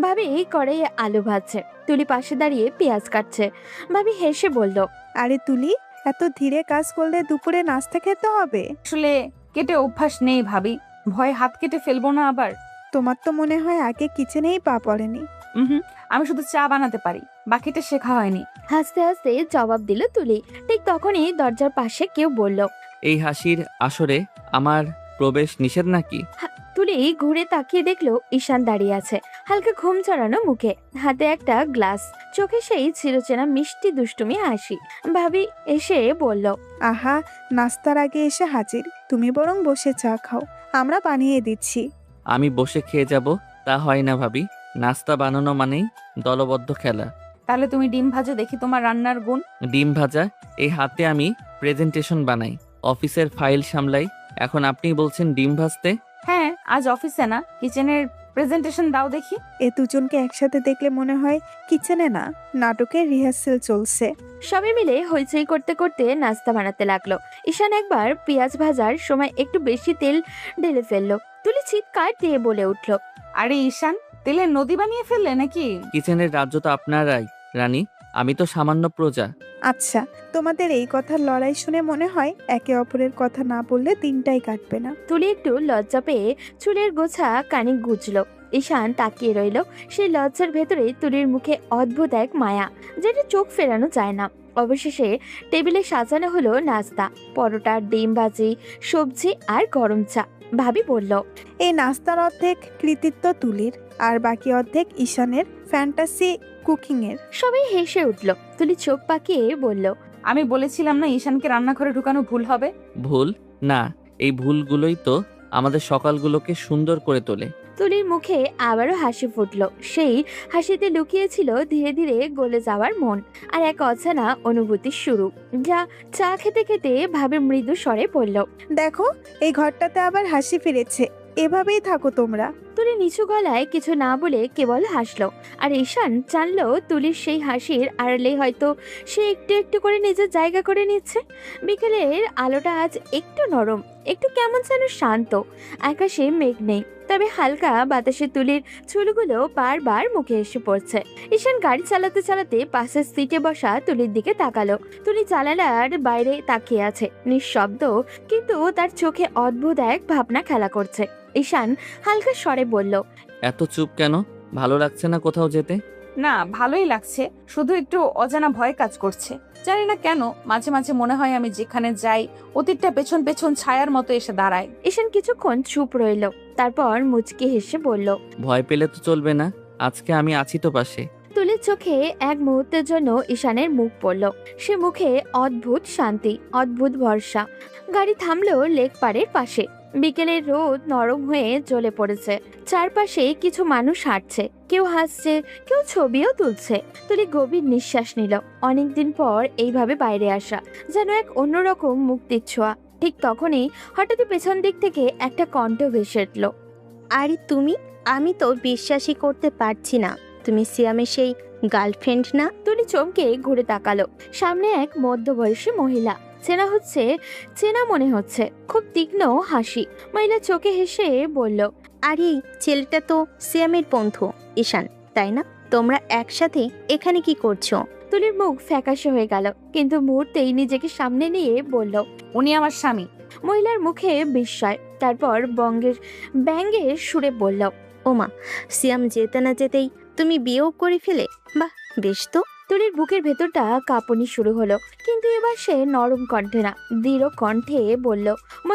ভাবি কড়াইয়ে আলু ভাজছে, তুলি পাশে দাঁড়িয়ে পেঁয়াজ কাটছে। ভাবি হেসে বলল, আরে তুলি, এত ধীরে কাজ করলে দুপুরে নাস্তা খেতে হবে। আসলে কেটে অভ্যাস নেই ভাবি, ভয়ে হাত কেটে ফেলবো না আবার। তোমার তো মনে হয় আগে কিচেনেই পা পড়েনি। হুম, আমি শুধু চা বানাতে পারি, বাকিটা শেখা হয়নি। হাসতে হাসতে জবাব দিল তুলি। ঠিক তখনই দরজার পাশে কেউ বলল, এই হাসির আসরে আমার প্রবেশ নিষেধ নাকি? তুলি ঘুরে তাকিয়ে দেখলো ঈশান দাঁড়িয়ে আছে, হালকা ঘুম চড়ানো মুখে, হাতে একটা গ্লাস, চোখে সেই চিরচেনা মিষ্টি দুষ্টুমি হাসি। ভাবি এসে বলল, আহা, নাস্তার আগে এসে হাজির। তুমি বরং বসে চা খাও, আমরা বানিয়ে দিচ্ছি। আমি বসে খেয়ে যাব তা হয় না ভাবি। নাস্তা বানানো মানেই দলবদ্ধ খেলা। তাহলে তুমি ডিম ভাজো, দেখি তোমার রান্নার গুণ। ডিম ভাজা? এই হাতে আমি প্রেজেন্টেশন বানাই, অফিসের ফাইল সামলাই, এখন আপনি বলছেন ডিম ভাজতে? হ্যাঁ, আজ অফিসে না, কিচেনের প্রেজেন্টেশন দাও দেখি। এ দুজনকে একসাথে দেখলে মনে হয় কিচেনে না, নাটকের রিহার্সেল চলছে। সবাই মিলে হইচই করতে করতে নাস্তা বানাতে লাগলো। ঈশান একবার পেঁয়াজ ভাজার সময় একটু বেশি তেল ঢেলে ফেললো। তুলি চিৎকার দিয়ে বলে উঠল, আরে ঈশান, তেলের নদী বানিয়ে ফেললে নাকি? কিচেনের রাজ্য তো আপনারাই রানী, আমি তো সামান্য প্রজা। আচ্ছা, তোমাদের এই কথার লড়াই শুনে মনে হয় একে অপরের কথা না বললে দিনটাই কাটবে না। তুলি একটু লজ্জা পেয়ে চুলের গোছা কানে গুজলো। ঈশান তাকিয়ে রইল, সেই লজ্জার ভেতরে তুলির মুখে অদ্ভুত এক মায়া, যেটা চোখ ফেরানো যায় না। অবশেষে টেবিলে সাজানো হলো নাস্তা, পরোটা, ডিম ভাজি, সবজি আর গরম চা। ভাবি বলল, এই নাস্তার অর্ধেক কৃতিত্ব তুলির, আর বাকি অর্ধেক ঈশানের ফ্যান্টাসি কুকিং এর। সবাই হেসে উঠল। তুলি চোখ পাকিয়ে বলল, আমি বলেছিলাম না ঈশানকে রান্নাঘরে ঢুকানো ভুল হবে। ভুল না, এই ভুলগুলোই তো আমাদের সকালগুলোকে সুন্দর করে তোলে। তুলির মুখে আবারও হাসি ফুটলো, সেই হাসিতে লুকিয়েছিল ধীরে ধীরে গলে যাওয়ার মন, আর এক অজানা অনুভূতির শুরু, যা চা খেতে খেতে ভাবে মৃদু স্বরে বলল, দেখো, এই ঘরটাতে আবার হাসি ফিরেছে। এভাবেই থাকো তোমরা। তুলি নিচু গলায় কিছু না বলে কেবল হাসলো, আর ঈশান জানলো তুলির সেই হাসির আড়ালে হয়তো সে একটু একটু করে নিজের জায়গা করে নিচ্ছে। বিকেলের আলোটা আজ একটু নরম, একটু কেমন যেন শান্ত। আকাশে মেঘ নেই, তবে হালকা বাতাসে তুলির চুলগুলো বারবার মুখে এসে পড়ছে। ঈশান গাড়ি চালাতে চালাতে পাশের সিটে বসা তুলির দিকে তাকালো। তুলি জানালার বাইরে তাকিয়ে আছে, নিঃশব্দ, কিন্তু তার চোখে অদ্ভুত এক ভাবনা খেলা করছে। ঈশান হালকা স্বরে বলল, এত চুপ কেন? ভালো লাগছে না কোথাও যেতে? না, ভালোই লাগছে, শুধু একটু অজানা ভয় কাজ করছে। জানি না কেন, মাঝে মাঝে মনে হয় আমি যেখানে যাই অতীতটা পেছন পেছন ছায়ার মতো এসে দাঁড়ায়। ঈশান কিছুক্ষণ চুপ রইল, তারপর মুচকি হেসে বলল, ভয় পেলে তো চলবে না, আজকে আমি আছি তো পাশে। তুলির চোখে এক মুহূর্তের জন্য ঈশানের মুখ পড়ল, সে মুখে অদ্ভুত শান্তি, অদ্ভুত ভরসা। গাড়ি থামলো লেক পাড়ের পাশে। বিকেলের রোদ নরম হয়ে জ্বলে পড়েছে, চারপাশে কিছু মানুষ হাঁটছে, কেউ হাসছে, কেউ ছবিও তুলছে। তুলি গভীর নিঃশ্বাস নিল। অনেকদিন পর এইভাবে বাইরে আসা, যেন এক অন্যরকম মুক্তির ছোঁয়া। ঠিক তখনই হঠাৎ পেছন দিক থেকে একটা কণ্ঠ ভেসে উঠল, আরে তুমি, আমি তো বিশ্বাসই করতে পারছি না তুমি সিয়ামের সেই গার্লফ্রেন্ড না। তুলি চমকে ঘুরে তাকালো। সামনে এক মধ্যবয়সী মহিলা, চেনা মনে হচ্ছে, খুব তীক্ষ্ণ হাসি। মহিলা চোখে হেসে বলল, আরে ছেলেটা তো সিয়ামের বন্ধু ঈশান, তাই না? তোমরা একসাথে এখানে কি করছো? তুলির মুখ ফ্যাকাশে হয়ে গেল, কিন্তু মুহূর্তেই নিজেকে সামনে নিয়ে বলল। উনি আমার স্বামী। মহিলার মুখে বিস্ময়, তারপর ব্যঙ্গের সুরে বলল। ওমা, সিয়াম যেতে না যেতেই তুমি বিয়েও করে ফেলে? বাহ, বেশ তো। তুলির বুকের ভেতরটা কাঁপুনি শুরু হলো, কিন্তু এবার সে নরম কণ্ঠে না, দৃঢ় কণ্ঠে বলল।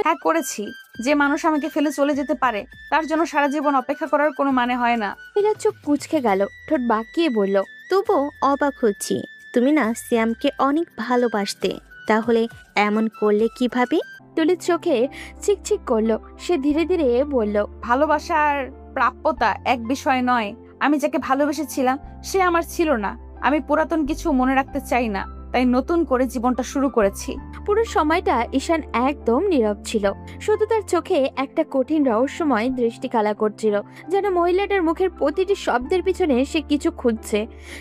হ্যাঁ করেছি। যে মানুষ আমাকে ফেলে চলে যেতে পারে তার জন্য সারা জীবন অপেক্ষা করার কোনো মানে হয় না। মহিলার চোখ কুঁচকে গেল, ঠোঁট বাঁকিয়ে বলল। তবুও অবাক হচ্ছি, তুমি না সিয়ামকে অনেক ভালোবাসতে, তাহলে এমন করলে কিভাবে? তুলির চোখে চিকচিক করলো, সে ধীরে ধীরে বলল। ভালোবাসার প্রাপ্যতা এক বিষয় নয়। আমি যাকে ভালোবেসেছিলাম সে আমার ছিল না। আমি পুরাতন কিছু মনে রাখতে চাই না, তাই নতুন করে জীবনটা শুরু করেছি। পুরো সময়টা ঈশান একদম নীরব ছিল, শুধু তার চোখে একটা কঠিন রহস্যময় দৃষ্টি কালা করছিল, যেন মহিলাটার মুখের প্রতিটি শব্দের পিছনে সে কিছু খুঁজছে।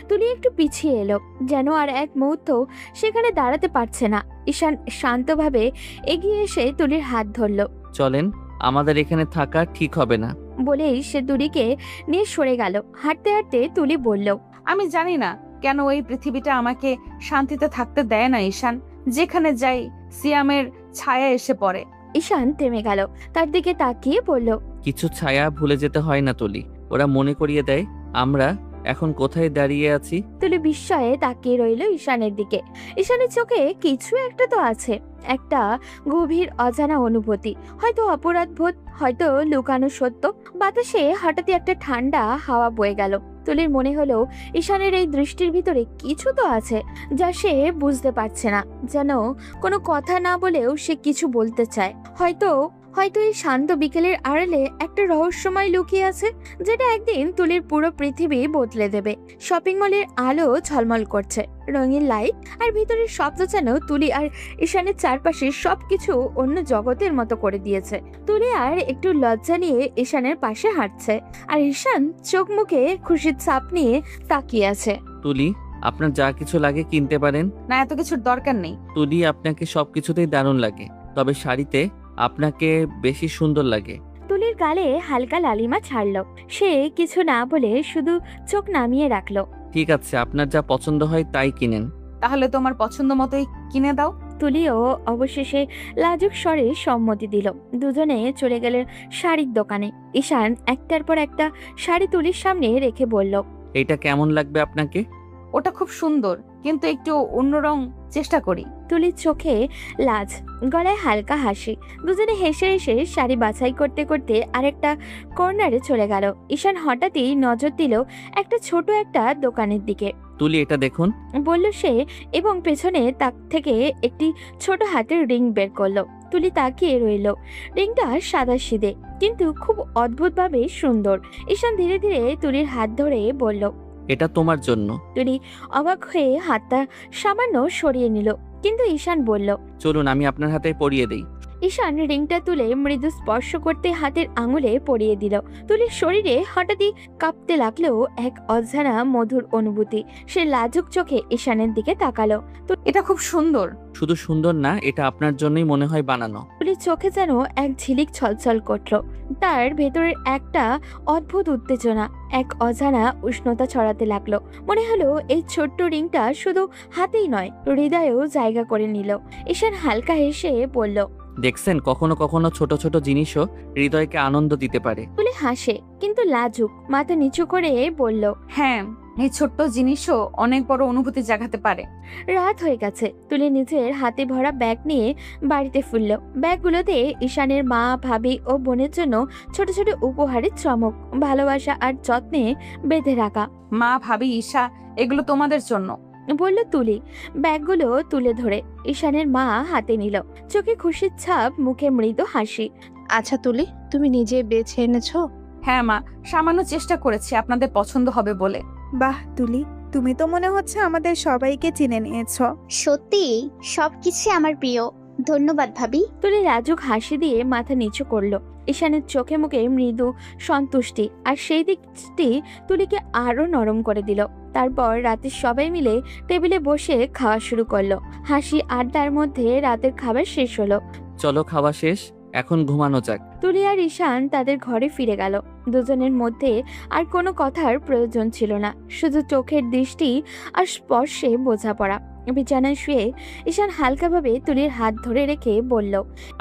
তুলি একটু পিছিয়ে এলো, যেন আর এক মুহূর্ত সেখানে দাঁড়াতে পারছে না। ঈশান শান্তভাবে এগিয়ে এসে তুলির হাত ধরল, চলেন, আমাদের এখানে থাকা ঠিক হবে না। বলেই সে তুলিকে নিয়ে সরে গেল। হাঁটতে হাঁটতে তুলি বলল। আমি জানি না কেন এই পৃথিবীটা আমাকে শান্তিতে থাকতে দেয় না ঈশান। যেখানে যাই সিয়ামের ছায়া এসে পড়ে। ঈশান থেমে গেল, তার দিকে তাকিয়ে বলল। কিছু ছায়া ভুলে যেতে হয় না তুলি, ওরা মনে করিয়ে দেয় আমরা এখন কোথায় দাঁড়িয়ে আছি। তুলি বিস্ময়ে তাকিয়ে রইল ঈশানের দিকে। ঈশানের চোখে কিছু একটা তো আছে, একটা গভীর অজানা অনুভূতি, হয়তো অপরাধবোধ, হয়তো লুকানো সত্য। বাতাসে হঠাৎই একটা ঠান্ডা হাওয়া বয়ে গেল। তুলির মনে হলো ঈশানের এই দৃষ্টির ভিতরে কিছু তো আছে, যা সে বুঝতে পারছে না। যেন কোনো কথা না বলেও সে কিছু বলতে চায়। হয়তো এই শান্ত বিকেলের আড়ালে একটা রহস্যময় লুকিয়ে আছে, যেটা একদিন তুলির পুরো পৃথিবী বদলে দেবে। শপিং মলের আলো ঝলমল করছে, রঙিন লাইট আর ভিতরের শব্দ যেন তুলি আর ঈশানের চারপাশে সবকিছু অন্য জগতের মতো করে দিয়েছে। তুলি আর একটু লজ্জা নিয়ে ঈশানের পাশে হাঁটছে, আর ঈশান চোখ মুখে খুশির ছাপ নিয়ে তাকিয়ে আছে। তুলি, আপনার যা কিছু লাগে কিনতে পারেন। না, এত কিছুর দরকার নেই। তুলি, আপনাকে সবকিছুতেই দারুণ লাগে, তবে শাড়িতে আপনাকে বেশি সুন্দর লাগে। তুলির গালে হালকা লালিমা ছাড়লো, সে কিছু না বলে শুধু চোখ নামিয়ে রাখলো। ঠিক আছে, আপনার যা পছন্দ হয় তাই কিনেন। তাহলে তোমার পছন্দ মতোই কিনে দাও। তুলিও অবশেষে লাজুক স্বরে সম্মতি দিল। দুজনে চলে গেলেন শাড়ির দোকানে। ঈশান একটার পর একটা শাড়ি তুলির সামনে রেখে বলল। এইটা কেমন লাগবে আপনাকে? ওটা খুব সুন্দর, কিন্তু একটু অন্য রং চেষ্টা করি। তুলির চোখে লাজ, গলায় হালকা হাসি। দুজনে হেসে হেসে শাড়ি বাছাই করতে করতে আরেকটা কর্নারে চলে গেল। ঈশান হঠাৎই নজর দিল একটা ছোট একটা দোকানের দিকে। তুলি, এটা দেখুন, বলল সে, এবং পেছনে তাক থেকে একটি ছোট হাতের রিং বের করলো। তুলি তাকিয়ে রইল। রিংটা সাদাসিধে, কিন্তু খুব অদ্ভুতভাবে সুন্দর। ঈশান ধীরে ধীরে তুলির হাত ধরে বলল। এটা তোমার জন্য। তুলি অবাক হয়ে হাতটা সামান্য সরিয়ে নিল, কিন্তু ঈশান বলল। চলুন, আমি আপনার হাতে পরিয়ে দেই। ঈশান রিংটা তুলে মৃদু স্পর্শ করতে হাতের আঙুলে পরিয়ে দিল। তুলির শরীরে হঠাৎই কাঁপতে লাগলো এক অজানা মধুর অনুভূতি। সে লাজুক চোখে ঈশানের দিকে তাকালো। এটা খুব সুন্দর। শুধু সুন্দর না, এটা আপনার জন্যই মনে হয় বানানো। তুলির চোখে যেন এক ঝিলিক ছলছল করলো। তার ভেতরের একটা অদ্ভুত উত্তেজনা, এক অজানা উষ্ণতা ছড়াতে লাগলো। মনে হলো এই ছোট্ট রিংটা শুধু হাতেই নয়, হৃদয়েও জায়গা করে নিল। ঈশান হালকা হেসে বলল। দেখছেন, কখনো কখনো ছোট ছোট জিনিসও হৃদয়কে আনন্দ দিতে পারে। তুলি হাসে, কিন্তু লাজুক, মাথা নিচু করে বলল। হ্যাঁ, এই ছোট্ট জিনিসও অনেক বড় অনুভূতি জাগাতে পারে। রাত হয়ে গেছে। তুলি নিজের হাতে ভরা ব্যাগ নিয়ে বাড়িতে ফিরল। ব্যাগগুলোতে ঈশানের মা, ভাবি ও বোনের জন্য ছোট ছোট উপহারের চমক, ভালোবাসা আর যত্নে বেঁধে রাখা। মা, ভাবি, ঈশা, এগুলো তোমাদের জন্য, বলল তুলি, ব্যাগগুলো তুলে ধরে। ঈশানের মা হাতে নিল, চোখে খুশির ছাপ, মুখে মৃদু হাসি। আচ্ছা তুলি, তুমি নিজে বেছে এনেছো? হ্যাঁ মা, সামান্য চেষ্টা করেছি আপনাদের পছন্দ হবে বলে। বাহ তুলি, তুমি তো মনে হচ্ছে আমাদের সবাইকে চিনে নিয়েছো। সত্যি সবকিছু আমার প্রিয়। ধন্যবাদ ভাবি। তুলি লাজুক হাসি দিয়ে মাথা নিচু করলো। ঈশানের চোখে মুখে মৃদু সন্তুষ্টি, আর সেই দিকটি তুলিকে আরো নরম করে দিল। তারপর রাতে সবাই মিলে টেবিলে বসে খাওয়া শুরু করলো। হাসি আড্ডার মধ্যে রাতের খাবার শেষ হলো। চলো, খাওয়া শেষ, এখন ঘুমানো যাক। তুলি আর ঈশান তাদের ঘরে ফিরে গেল। দুজনের মধ্যে আর কোনো কথার প্রয়োজন ছিল না, শুধু চোখের দৃষ্টি আর স্পর্শে বোঝাপড়া। বিছানায় শুয়ে ঈশান হালকাভাবে তুলির হাত ধরে রেখে বলল,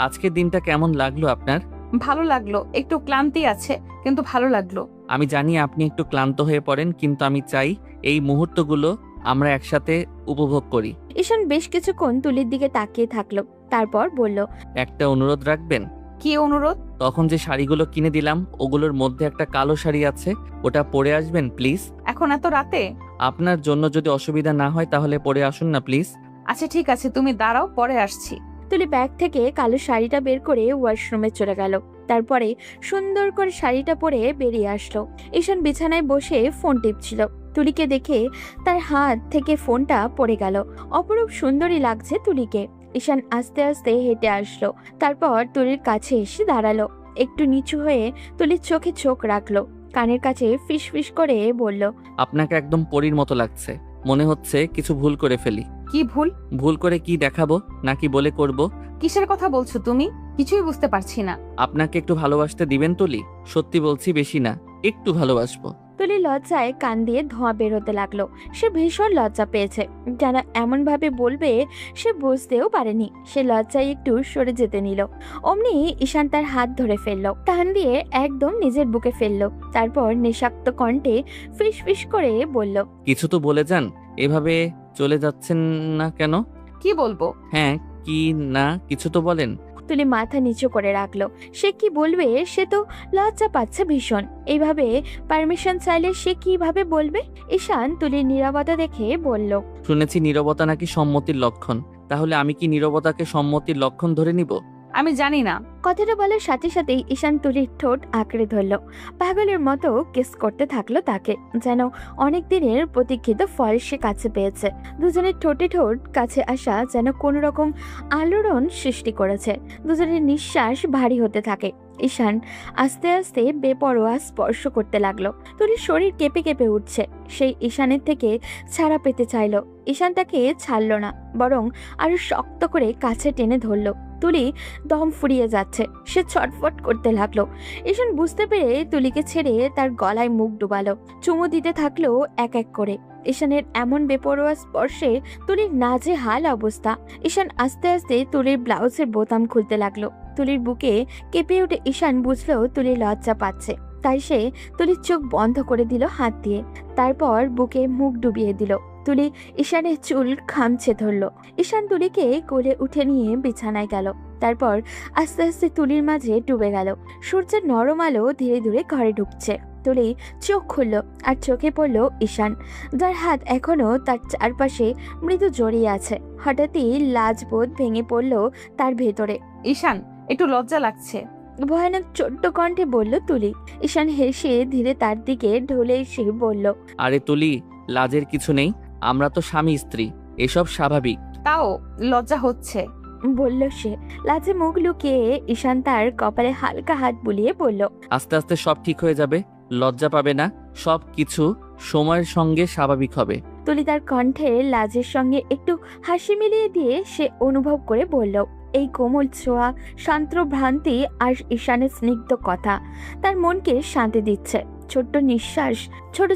আজকের দিনটা কেমন লাগলো আপনার? ভালো লাগলো, একটু ক্লান্তি আছে কিন্তু ভালো লাগলো। আমি জানি আপনি একটু ক্লান্ত হয়ে পড়েন, কিন্তু আমি চাই এই মুহূর্তগুলো আমরা একসাথে উপভোগ করি। ঈশান বেশ কিছুক্ষণ তুলির দিকে তাকিয়ে থাকলো, তারপর বলল, একটা অনুরোধ রাখবেন? কি অনুরোধ? তখন যে শাড়িগুলো কিনে দিলাম ওগুলোর মধ্যে একটা কালো শাড়ি আছে, ওটা পরে আসবেন প্লিজ। এখন এত রাতে? আপনার জন্য যদি অসুবিধা না হয় তাহলে পরে আসুন না প্লিজ। আচ্ছা ঠিক আছে, তুমি দাঁড়াও, পরে আসছি। তুলি ব্যাগ থেকে কালো শাড়িটা বের করে ওয়াশরুমে চলে গেল। তারপরে সুন্দর করে শাড়িটা পরে বেরিয়ে আসলো। ঈশান বিছানায় বসে ফোন টিপছিল। তুলিকে দেখে তার হাত থেকে ফোনটা পড়ে গেল। অপরূপ সুন্দরী লাগছে তুলিকে। ঈশান আস্তে আস্তে হেঁটে আসলো, তারপর তুলির কাছে এসে দাঁড়ালো। একটু নিচু হয়ে তুলির চোখে চোখ রাখলো, কানের কাছে ফিস ফিস করে বলল, আপনাকে একদম পরীর মতো লাগছে। মনে হচ্ছে কিছু ভুল করে ফেলি। কি ভুল? ভুল করে কি দেখাবো নাকি বলে করব? কিসের কথা বলছো তুমি? কিছুই বুঝতে পারছি না। আপনাকে একটু ভালোবাসতে দিবেন তুলি? সত্যি বলছি, বেশি না, একটু ভালোবাসবো। তুলি লজ্জায় কান দিয়ে ধোঁয়া বের হতে লাগলো। সে ভীষণ লজ্জা পেয়েছে, যেন এমন ভাবে বলবে সে বুঝতেও পারেনি। সে লজ্জায় একটু সরে যেতে নিল। অমনি ঈশান তার হাত ধরে ফেললো, টান দিয়ে একদম নিজের বুকে ফেললো। তারপর নেশাক্ত কণ্ঠে ফিস ফিস করে বলল, কিছু তো বলে যান, এভাবে চলে যাচ্ছেন না কেন? কি বলবো? হ্যাঁ, কি না কিছু তো বলেন। তুলি মাথা নিচু করে রাখলো। সে কি বলবে? সে তো লজ্জা পাচ্ছে ভীষণ। এইভাবে পারমিশন চাইলে সে কিভাবে বলবে? ঈশান তুলির নীরবতা দেখে বলল, শুনেছি নীরবতা নাকি সম্মতির লক্ষণ, তাহলে আমি কি নীরবতাকে সম্মতির লক্ষণ ধরে নিব? আমি জানি না। কথাটা বলার সাথে সাথেই ঈশান তুলির ঠোঁট আঁকড়ে ধরলো। পাগলের মতো কিস করতে থাকলো তাকে, যেন অনেক দিনের প্রতীক্ষিত ফল সে কাছে পেয়েছে। দুজনের ঠোঁটে ঠোঁট কাছে আসা যেন কোনো রকম আলোড়ন সৃষ্টি করেছে। দুজনের নিঃশ্বাস ভারী হতে থাকে। ঈশান আস্তে আস্তে বেপরোয়া স্পর্শ করতে লাগলো। তুলির শরীর কেঁপে কেঁপে উঠছে। সেই ঈশানের থেকে ছাড়া পেতে চাইলো। ঈশান তাকে ছাড়লো না, বরং আরো শক্ত করে কাছে টেনে ধরলো। তুলি দম ফুরিয়ে যাচ্ছে, সে ছটফট করতে লাগলো। ঈশান বুঝতে পেরে তুলিকে ছেড়ে তার গলায় মুখ ডুবালো, চুমু দিতে থাকলো এক এক করে। ঈশানের এমন বেপরোয়া স্পর্শে তুলির নাজেহাল অবস্থা। ঈশান আস্তে আস্তে তুলির ব্লাউজের বোতাম খুলতে লাগলো। তুলির বুকে কেঁপে উঠে ঈশান বুঝলো তুলি লজ্জা পাচ্ছে, তাই সে তুলির চোখ বন্ধ করে দিল হাত দিয়ে। তারপর বুকে মুখ ডুবিয়ে দিল। তুলি ঈশানের চুল খামছে ধরলো। ঈশান তুলিকে কোলে উঠে নিয়ে বিছানায় গেল। তারপর আস্তে আস্তে তুলির মাঝে ডুবে গেল। সূর্যের নরম আলো ধীরে ধীরে ঘরে ঢুকছে। তুলি চোখ খুলল, আর চোখে পড়ল ঈশান, যার হাত এখনো তার চারপাশে মৃদু জড়িয়ে আছে। হঠাৎই লাজবোধ ভেঙে পড়ল তার ভেতরে। ঈশান, একটু লজ্জা লাগছে। ভয়ানক ছোট্ট কণ্ঠে বলল তুলি। ঈশান হেসে ধীরে তার দিকে ঢলে এসে বলল, আরে তুলি, লাজের কিছু নেই, আমরা তো স্বামী স্ত্রী, এসব স্বাভাবিক। তাও লজ্জা হচ্ছে। বলল সে। লাজে মুখ লুকিয়ে ঈশান তার কপালে হালকা হাত বুলিয়ে বলল, আস্তে আস্তে সব ঠিক হয়ে যাবে, লজ্জা পাবে না, সব কিছু সময়ের সঙ্গে স্বাভাবিক হবে। তুলি তার কণ্ঠে লাজের সঙ্গে একটু হাসি মিলিয়ে দিয়ে সে অনুভব করে বলল, এই কোমল ছোঁয়া, শান্ত ভ্রান্তি আর ঈশানের স্নিগ্ধ কথা তার মনকে শান্তি দিচ্ছে। ছোট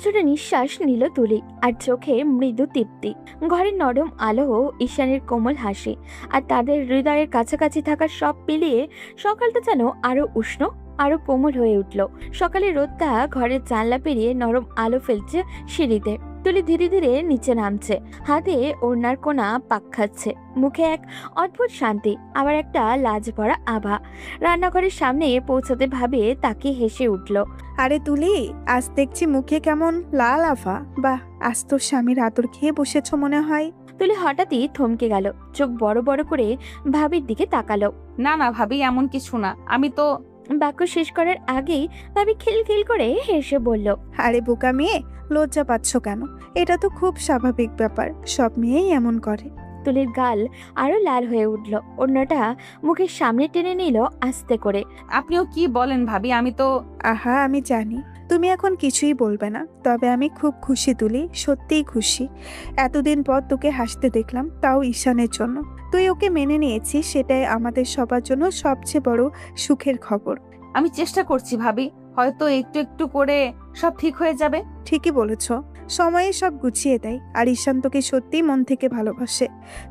ছোট নিঃশ্বাস নিল তুলি, আর চোখে মৃদু তৃপ্তি। ঘরের নরম আলো, ঈশানের কোমল হাসি, আর তাদের হৃদয়ের কাছাকাছি থাকা সব মিলিয়ে সকালটা যেন আরো উষ্ণ, আরো কোমল হয়ে উঠল। সকালে রোদটা ঘরের জানলা পেরিয়ে নরম আলো ফেলছে সিঁড়িতে। তুলি ধীরে ধীরে নিচে নামছে, হাতে ওড়নার কোনা পাক খাচ্ছে। মুখে এক অদ্ভুত শান্তি, আবার একটা লাজ ভরা আভা। রান্নাঘরের সামনে পৌঁছাতে ভাবে তাকে হেসে উঠল। আরে তুলি, আজ দেখছি মুখে কেমন লাল আভা। বাহ, আজ তোর স্বামীর আদর খেয়ে বসেছ মনে হয়। তুলি হঠাৎই থমকে গেল, চোখ বড় বড় করে ভাবির দিকে তাকালো। না না ভাবি, এমন কিছু না, আমি তো। বাক্য শেষ করার আগেই ভাবি খিলখিল করে হেসে বলল, আরে বোকা মেয়ে, লজ্জা পাচ্ছ কেন? এটা তো খুব স্বাভাবিক ব্যাপার, সব মেয়েই এমন করে। তুলির গাল আরো লাল হয়ে উঠল। অন্যটা মুখের সামনে টেনে নিল আস্তে করে। আপনিও কি বলেন ভাবি, আমি তো। আহা, আমি জানি তুমি এখন কিছুই বলবে না, তবে আমি খুব খুশি তুলি, সত্যিই খুশি। এতদিন পর তোকে হাসতে দেখলাম, তাও ঈশানের জন্য। তুই ওকে মেনে নিয়েছিস, সেটাই আমাদের সবার জন্য সবচেয়ে বড় সুখের খবর। আমি চেষ্টা করছি ভাবি, হয়তো একটু একটু করে সব ঠিক হয়ে যাবে। ঠিকই বলেছ, সময়ে সব গুছিয়ে দেয়। আর ঈশান তোকে সত্যিই মন থেকে ভালোবাসে,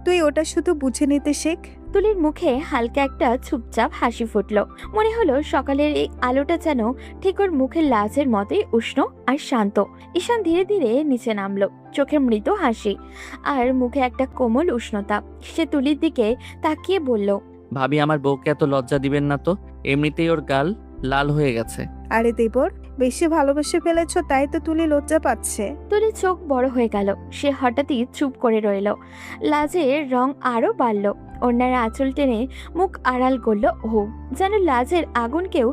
তুই ওটা শুধু বুঝে নিতে শেখ। তুলির মুখে হালকা একটা চুপচাপ হাসি ফুটলো। মনে হলো সকালের এই আলোটা যেন ঠিক ওর মুখের লাজের মতোই উষ্ণ আর শান্ত। ঈশান ধীরে ধীরে নিচে নামলো, চোখে মৃত হাসি আর মুখে একটা কোমল উষ্ণতা। সে তুলির দিকে তাকিয়ে বলল, ভাবি আমার বউকে এত লজ্জা দিবেন না তো, এমনিতেই ওর গাল লাল হয়ে গেছে। আরে দেবর, বেশি ভালোবেসে ফেলেছ তাই তো তুলি লজ্জা পাচ্ছে। তুলির চোখ বড় হয়ে গেল। সে হঠাৎই চুপ করে রইল। লাজের রং আরো বাড়ল। অন্যার আঁচল টেনে মুখ আড়াল করল ও, যেন লাজের আগুন কেউ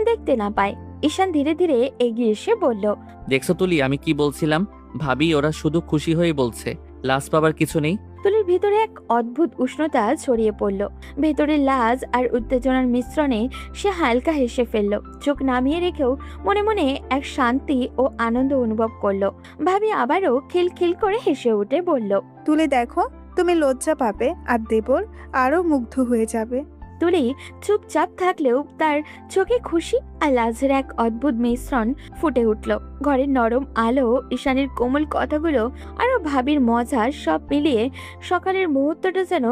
দেখতে না পায়। ঈশান ধীরে ধীরে এগিয়ে এসে বলল, দেখছো তুলি, আমি কি বলছিলাম? ভাবি ওরা শুধু খুশি হয়ে বলছে, লাজ পাবার কিছু নেই। তুলির ভিতরে এক অদ্ভুত উষ্ণতা ছড়িয়ে পড়ল। ভেতরে লাজ আর উত্তেজনার মিশ্রণে সে হালকা হেসে ফেলল। চোখ নামিয়ে রেখেও মনে মনে এক শান্তি ও আনন্দ অনুভব করলো। ভাবি আবারও খিলখিল করে হেসে উঠে বলল, তুলি দেখো, তুমি লজ্জা পাবে আর দেবর আরো মুগ্ধ হয়ে যাবে। তুলি চুপচাপ থাকলেও তার চোখে খুশি আর লাজের এক অদ্ভুত মিশ্রণ ফুটে উঠল। ঘরের নরম আলো, ঈশানের কোমল কথাগুলো আরো ভাবির মজা, সব মিলিয়ে সকালের মুহূর্তটা যেন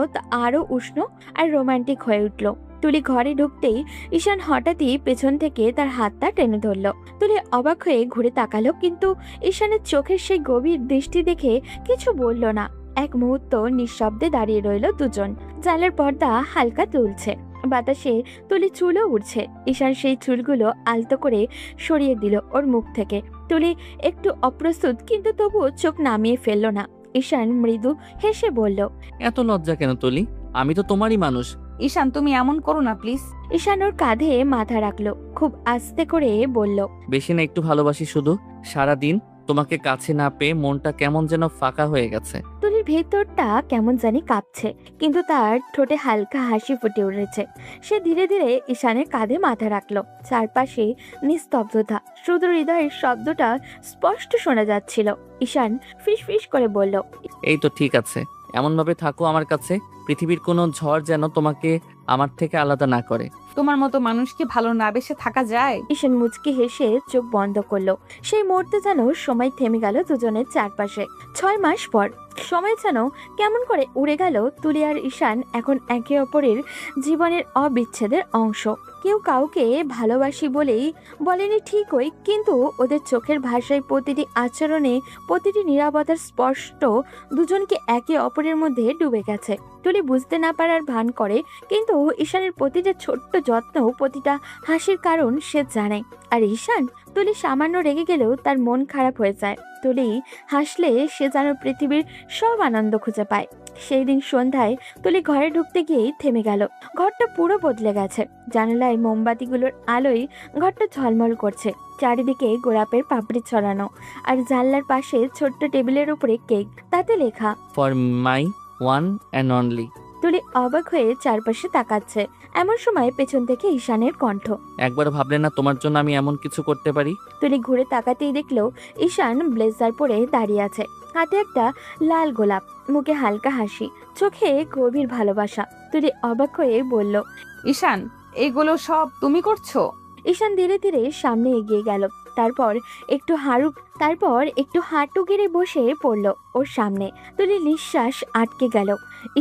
আরো উষ্ণ আর রোমান্টিক হয়ে উঠল। তুলি ঘরে ঢুকতেই ঈশান হঠাৎই পেছন থেকে তার হাতটা টেনে ধরল। তুলি অবাক হয়ে ঘুরে তাকালো, কিন্তু ঈশানের চোখের সেই গভীর দৃষ্টি দেখে কিছু বলল না। এক মুহূর্ত নিঃশব্দে দাঁড়িয়ে রইল দুজন। জানলার পর্দা হালকা দুলছে, বাতাসে তুলি চুলও উঠছে। ঈশান সেই চুলগুলো আলতো করে সরিয়ে দিল ওর মুখ থেকে। তুলি একটু অপ্রস্তুত, কিন্তু তবুও চোখ নামিয়ে ফেলল না। ঈশান মৃদু হেসে বলল, এত লজ্জা কেন তুলি? আমি তো তোমারই মানুষ। ঈশান তুমি এমন করো না প্লিজ। ঈশান ওর কাঁধে মাথা রাখলো, খুব আস্তে করে বলল, বেশি না একটু ভালোবাসি শুধু। সারাদিন তোমাকে কাছে না পেয়ে মনটা কেমন যেন ফাঁকা হয়ে গেছে। তুলির ভেতরটা কেমন জানি কাঁপছে, কিন্তু তার ঠোঁটে হালকা হাসি ফুটে উঠেছে। সে ধীরে ধীরে ঈশানের কাঁধে মাথা রাখলো। চারপাশে নিস্তব্ধতা, শুধু হৃদয়ের শব্দটা স্পষ্ট শোনা যাচ্ছিল। ঈশান ফিস ফিস করে বলল, এই তো ঠিক আছে, এমনভাবে থাকো আমার কাছে, পৃথিবীর কোনো ঝড় যেন তোমাকে আমার থেকে আলাদা না করে। তোমার মতো মানুষকে ভালো না বেসে থাকা যায়? ঈশান মুচকি হেসে চোখ বন্ধ করলো। সেই মুহূর্তে যেন সময় থেমে গেল দুজনের চারপাশে। 6 মাস পর সময় যেন কেমন করে উড়ে গেল। তুলি আর ঈশান এখন একে অপরের জীবনের অবিচ্ছেদের অংশ। কেউ কাউকে ভালোবাসি বলেই বলেনি ঠিকই, কিন্তু ওদের চোখের ভাষায়, প্রতিটি আচরণে, প্রতিটি নীরবতার স্পষ্ট দুজনকে একে অপরের মধ্যে ডুবে গেছে। তুলি বুঝতে না পারার ভান করে, কিন্তু ঈশানের প্রতিটা ছোট্ট যত্ন, প্রতিটা হাসির কারণ সে জানে। আর ঈশান, তুলি সামান্য রেগে গেলেও তার মন খারাপ হয়ে যায়। তুলি হাসলে সে যেন পৃথিবীর সব আনন্দ খুঁজে পায়। সেই দিন সন্ধ্যায় তুলি ঘরে ঢুকতে গিয়েই থেমে গেল। ঘরটা পুরো বদলে গেছে। জানালায় মোমবাতিগুলোর আলোয় ঘরটা ঝলমল করছে। চারিদিকে গোলাপের পাপড়ি ছড়ানো, আর জানলার পাশে ছোট্ট টেবিলের উপরে কেক, তাতে লেখা for my one and only. তুলি অবাক হয়ে চারপাশে তাকাচ্ছে। এমন সময় পেছন থেকে ঈশানের কণ্ঠ, একবার ভাবলে না তোমার জন্য আমি এমন কিছু করতে পারি? তুলি ঘুরে তাকাতেই দেখলো ঈশান ব্লেজার পরে দাঁড়িয়ে আছে, হাতে একটা লাল গোলাপ, মুখে হালকা হাসি, চোখে গভীর ভালোবাসা। তুলি অবাক হয়ে বলল, ঈশান, এগুলো সব তুমি করছো? ঈশান ধীরে ধীরে সামনে এগিয়ে গেল। তারপর একটু হাঁটু গেড়ে বসে পড়ল ওর সামনে। তুলি নিঃশ্বাস আটকে গেল।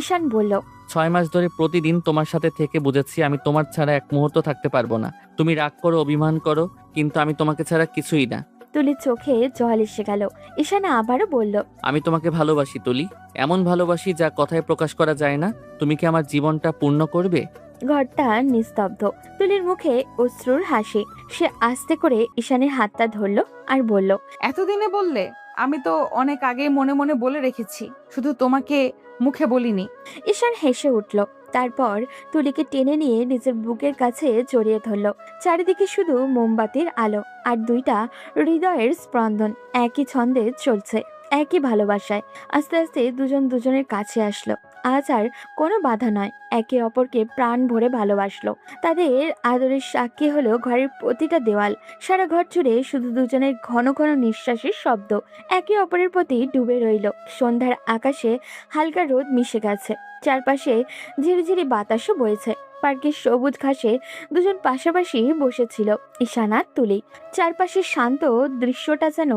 ঈশান বলল, 6 মাস ধরে প্রতিদিন তোমার সাথে থেকে বুঝেছি আমি তোমার ছাড়া এক মুহূর্ত থাকতে পারবো না। তুমি রাগ করো, অভিমান করো, কিন্তু আমি তোমাকে ছাড়া কিছুই না। তুলির চোখে জল এসে গেল। ঈশান আবারও বলল, আমি তোমাকে ভালোবাসি তুলি, এমন ভালোবাসি যা কথায় প্রকাশ করা যায় না। তুমি কি আমার জীবনটা পূর্ণ করবে? ঘরটা নিস্তব্ধ। তুলির মুখে অশ্রুর হাসি। সে আস্তে করে ঈশানের হাতটা ধরল আর বলল, এতদিনে বললে? আমি তো অনেক আগে মনে মনে বলে রেখেছি, শুধু তোমাকে মুখে বলিনি। ঈশান হেসে উঠল। তারপর তুলিকে টেনে নিয়ে নিজের বুকের কাছে জড়িয়ে ধরল। চারিদিকে শুধু মোমবাতির আলো আর দুইটা হৃদয়ের স্পন্দন একই ছন্দে চলছে, একই ভালোবাসায়। আস্তে আস্তে দুজন দুজনের কাছে আসলো। আজ আর কোনো বাধা নয়, একে অপরকে প্রাণ ভরে ভালোবাসলো। তাদের আদরের সাক্ষী হলো ঘরের প্রতিটা দেওয়াল। সারা ঘর জুড়ে শুধু দুজনের ঘন ঘন নিঃশ্বাসের শব্দ একে অপরের প্রতি ডুবে রইল। সন্ধ্যার আকাশে হালকা রোদ মিশে গেছে, চারপাশে ঝিরিঝিরি বাতাসও বইছে। পার্কের সবুজ ঘাসে দুজন পাশাপাশি বসেছিল, ঈশান আর তুলি। চারপাশের শান্ত দৃশ্যটা যেন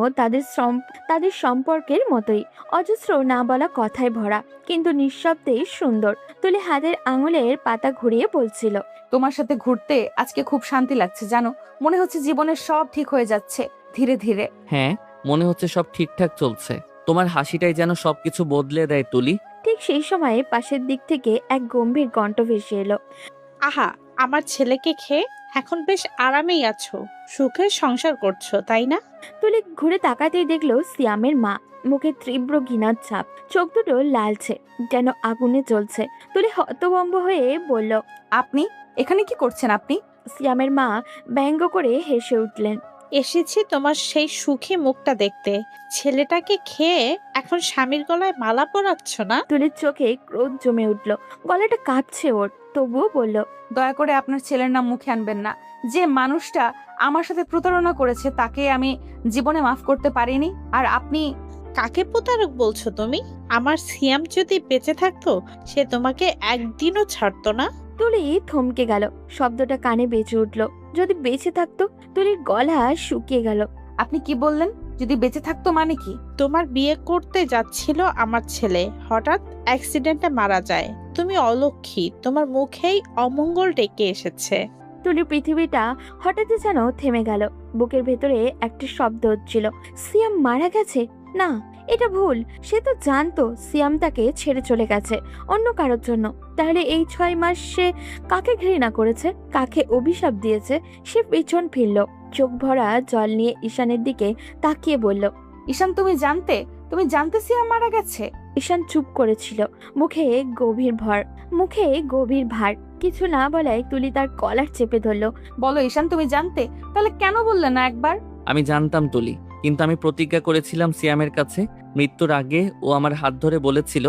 তাদের সম্পর্কের মতোই, অজস্র না বলা কথায় ভরা, কিন্তু নিঃশব্দেই সুন্দর। তুলি হাতের আঙুলের পাতা ঘুরিয়ে বলছিল, তোমার সাথে ঘুরতে আজকে খুব শান্তি লাগছে জানো। মনে হচ্ছে জীবনের সব ঠিক হয়ে যাচ্ছে ধীরে ধীরে। হ্যাঁ, মনে হচ্ছে সব ঠিকঠাক চলছে। তোমার হাসিটাই যেন সবকিছু বদলে দেয় তুলি। ঠিক সেই সময়ে পাশের দিক থেকে এক গম্ভীর কণ্ঠ ভেসে এলো। আহা, আমার ছেলেকে খেয়ে এখন বেশ আরামেই আছো, সুখে সংসার করছো, তাই না? তুলি ঘুরে তাকাতেই দেখলো সিয়ামের মা, মুখে তীব্র ঘৃণার ছাপ, চোখ দুটো লালছে, যেন আগুনে জ্বলছে। তুলি হতভম্ব হয়ে বলল, আপনি এখানে কি করছেন আপনি? সিয়ামের মা ব্যঙ্গ করে হেসে উঠলেন। এসেছি তোমার সেই সুখী মুখটা দেখতে। ছেলেটাকে খেয়ে এখন স্বামীর গলায় মালা পরাচ্ছ না? তুলির চোখে ক্রোধ জমে উঠল, গলাটা কাঁপছে ওর, তবুও বলল, দয়া করে আপনার ছেলের নাম মুখে আনবেন না। যে মানুষটা আমার সাথে প্রতারণা করেছে তাকে আমি জীবনে মাফ করতে পারিনি। আর আপনি কাকে প্রতারক বলছো তুমি? আমার সিয়াম যদি বেঁচে থাকতো সে তোমাকে একদিনও ছাড়তো না। তুলি থমকে গেল, শব্দটা কানে বেঁচে উঠল। যদি বেঁচে থাকতো? তুলির গলা শুকিয়ে গেল। আপনি কি বললেন? যদি বেঁচে থাকতো মানে কি? তোমার বিয়ে করতে যাচ্ছিল আমার ছেলে, হঠাৎ অ্যাক্সিডেন্টে মারা যায়। তুমি অলক্ষী, তোমার মুখেই অমঙ্গল ডেকে এসেছে। তুলির পৃথিবীটা হঠাৎই যেন থেমে গেল। বুকের ভেতরে একটা শব্দ হচ্ছিল, সিয়াম মারা গেছে। না, এটা ভুল। সে তো জানতো সিয়াম তাকে ছেড়ে চলে গেছে অন্য কারোর জন্য। তাহলে এই 6 মাস সে কাকে ঘৃণা করেছে, কাকে অভিশাপ দিয়েছে? সে পিছন ফিরল, চোখ ভরা জল নিয়ে ঈশানের দিকে তাকিয়ে বলল, ঈশান তুমি জানতে সিয়াম মারা গেছে? ঈশান চুপ করেছিল, মুখে গভীর ভার। কিছু না বলায় তুলি তার কলার চেপে ধরল। বলো ঈশান, তুমি জানতে? তাহলে কেন বললে না একবার? আমি জানতাম তুলি, কিন্তু আমি প্রতিজ্ঞা করেছিলাম সিয়ামের কাছে। মৃত্যুর আগে ও আমার হাত ধরে বলেছিল,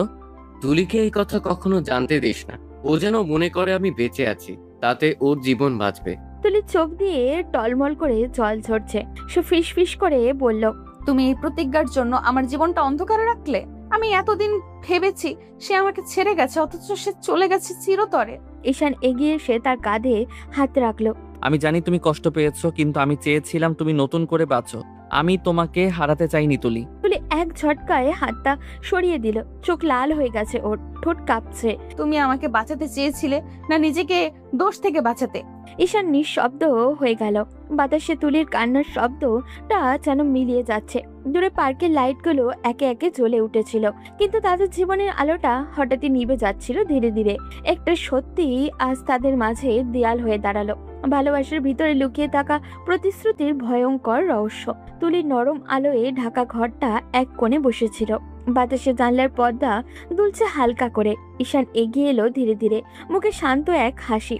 তুলিকে এই কথা কখনো জানতে দিস না। ও যেন মনে করে আমি বেঁচে আছি, তাতে ওর জীবন বাঁচবে। তুলির চোখ দিয়ে টলমল করে জল ঝরছে। সে ফিস করে বলল, তুমি এই প্রতিজ্ঞার জন্য আমার জীবনটা অন্ধকারে রাখলে? আমি এতদিন ভেবেছি সে আমাকে ছেড়ে গেছে, অথচ সে চলে গেছে চিরতরে। ঈশান এগিয়ে এসে তার কাঁধে হাত রাখলো। আমি জানি তুমি কষ্ট পেয়েছো, কিন্তু আমি চেয়েছিলাম তুমি নতুন করে বাঁচো। আমি তোমাকে হারাতে চাইনি তুলি। তুলি এক ঝটকায় হাতটা সরিয়ে দিল, চোখ লাল হয়ে গেছে ওর, ঠোঁট কাঁপছে। তুমি আমাকে বাঁচাতে চেয়েছিলে না নিজেকে দোষ থেকে বাঁচাতে? ঈশান নিঃশব্দ হয়ে গেল। বাতাসে তুলির কান্নার শব্দটা যেন মিলিয়ে যাচ্ছে। দূরে পার্কের লাইটগুলো একে একে জ্বলে উঠেছিল, কিন্তু তাদের জীবনের আলোটা হঠাৎই নিভে যাচ্ছিল ধীরে ধীরে। একটা সত্যি আজ তাদের মাঝে দেয়াল হয়ে দাঁড়ালো, ভালোবাসার ভিতরে লুকিয়ে থাকা প্রতিশ্রুতির ভয়ঙ্কর রহস্য। তুলির নরম আলোয় ঢাকা ঘরটা এক কোণে বসেছিল, বাতাসে জানলার পর্দা দুলছে হালকা করে। ঈশান এগিয়ে এলো ধীরে ধীরে, মুখে শান্ত এক হাসি।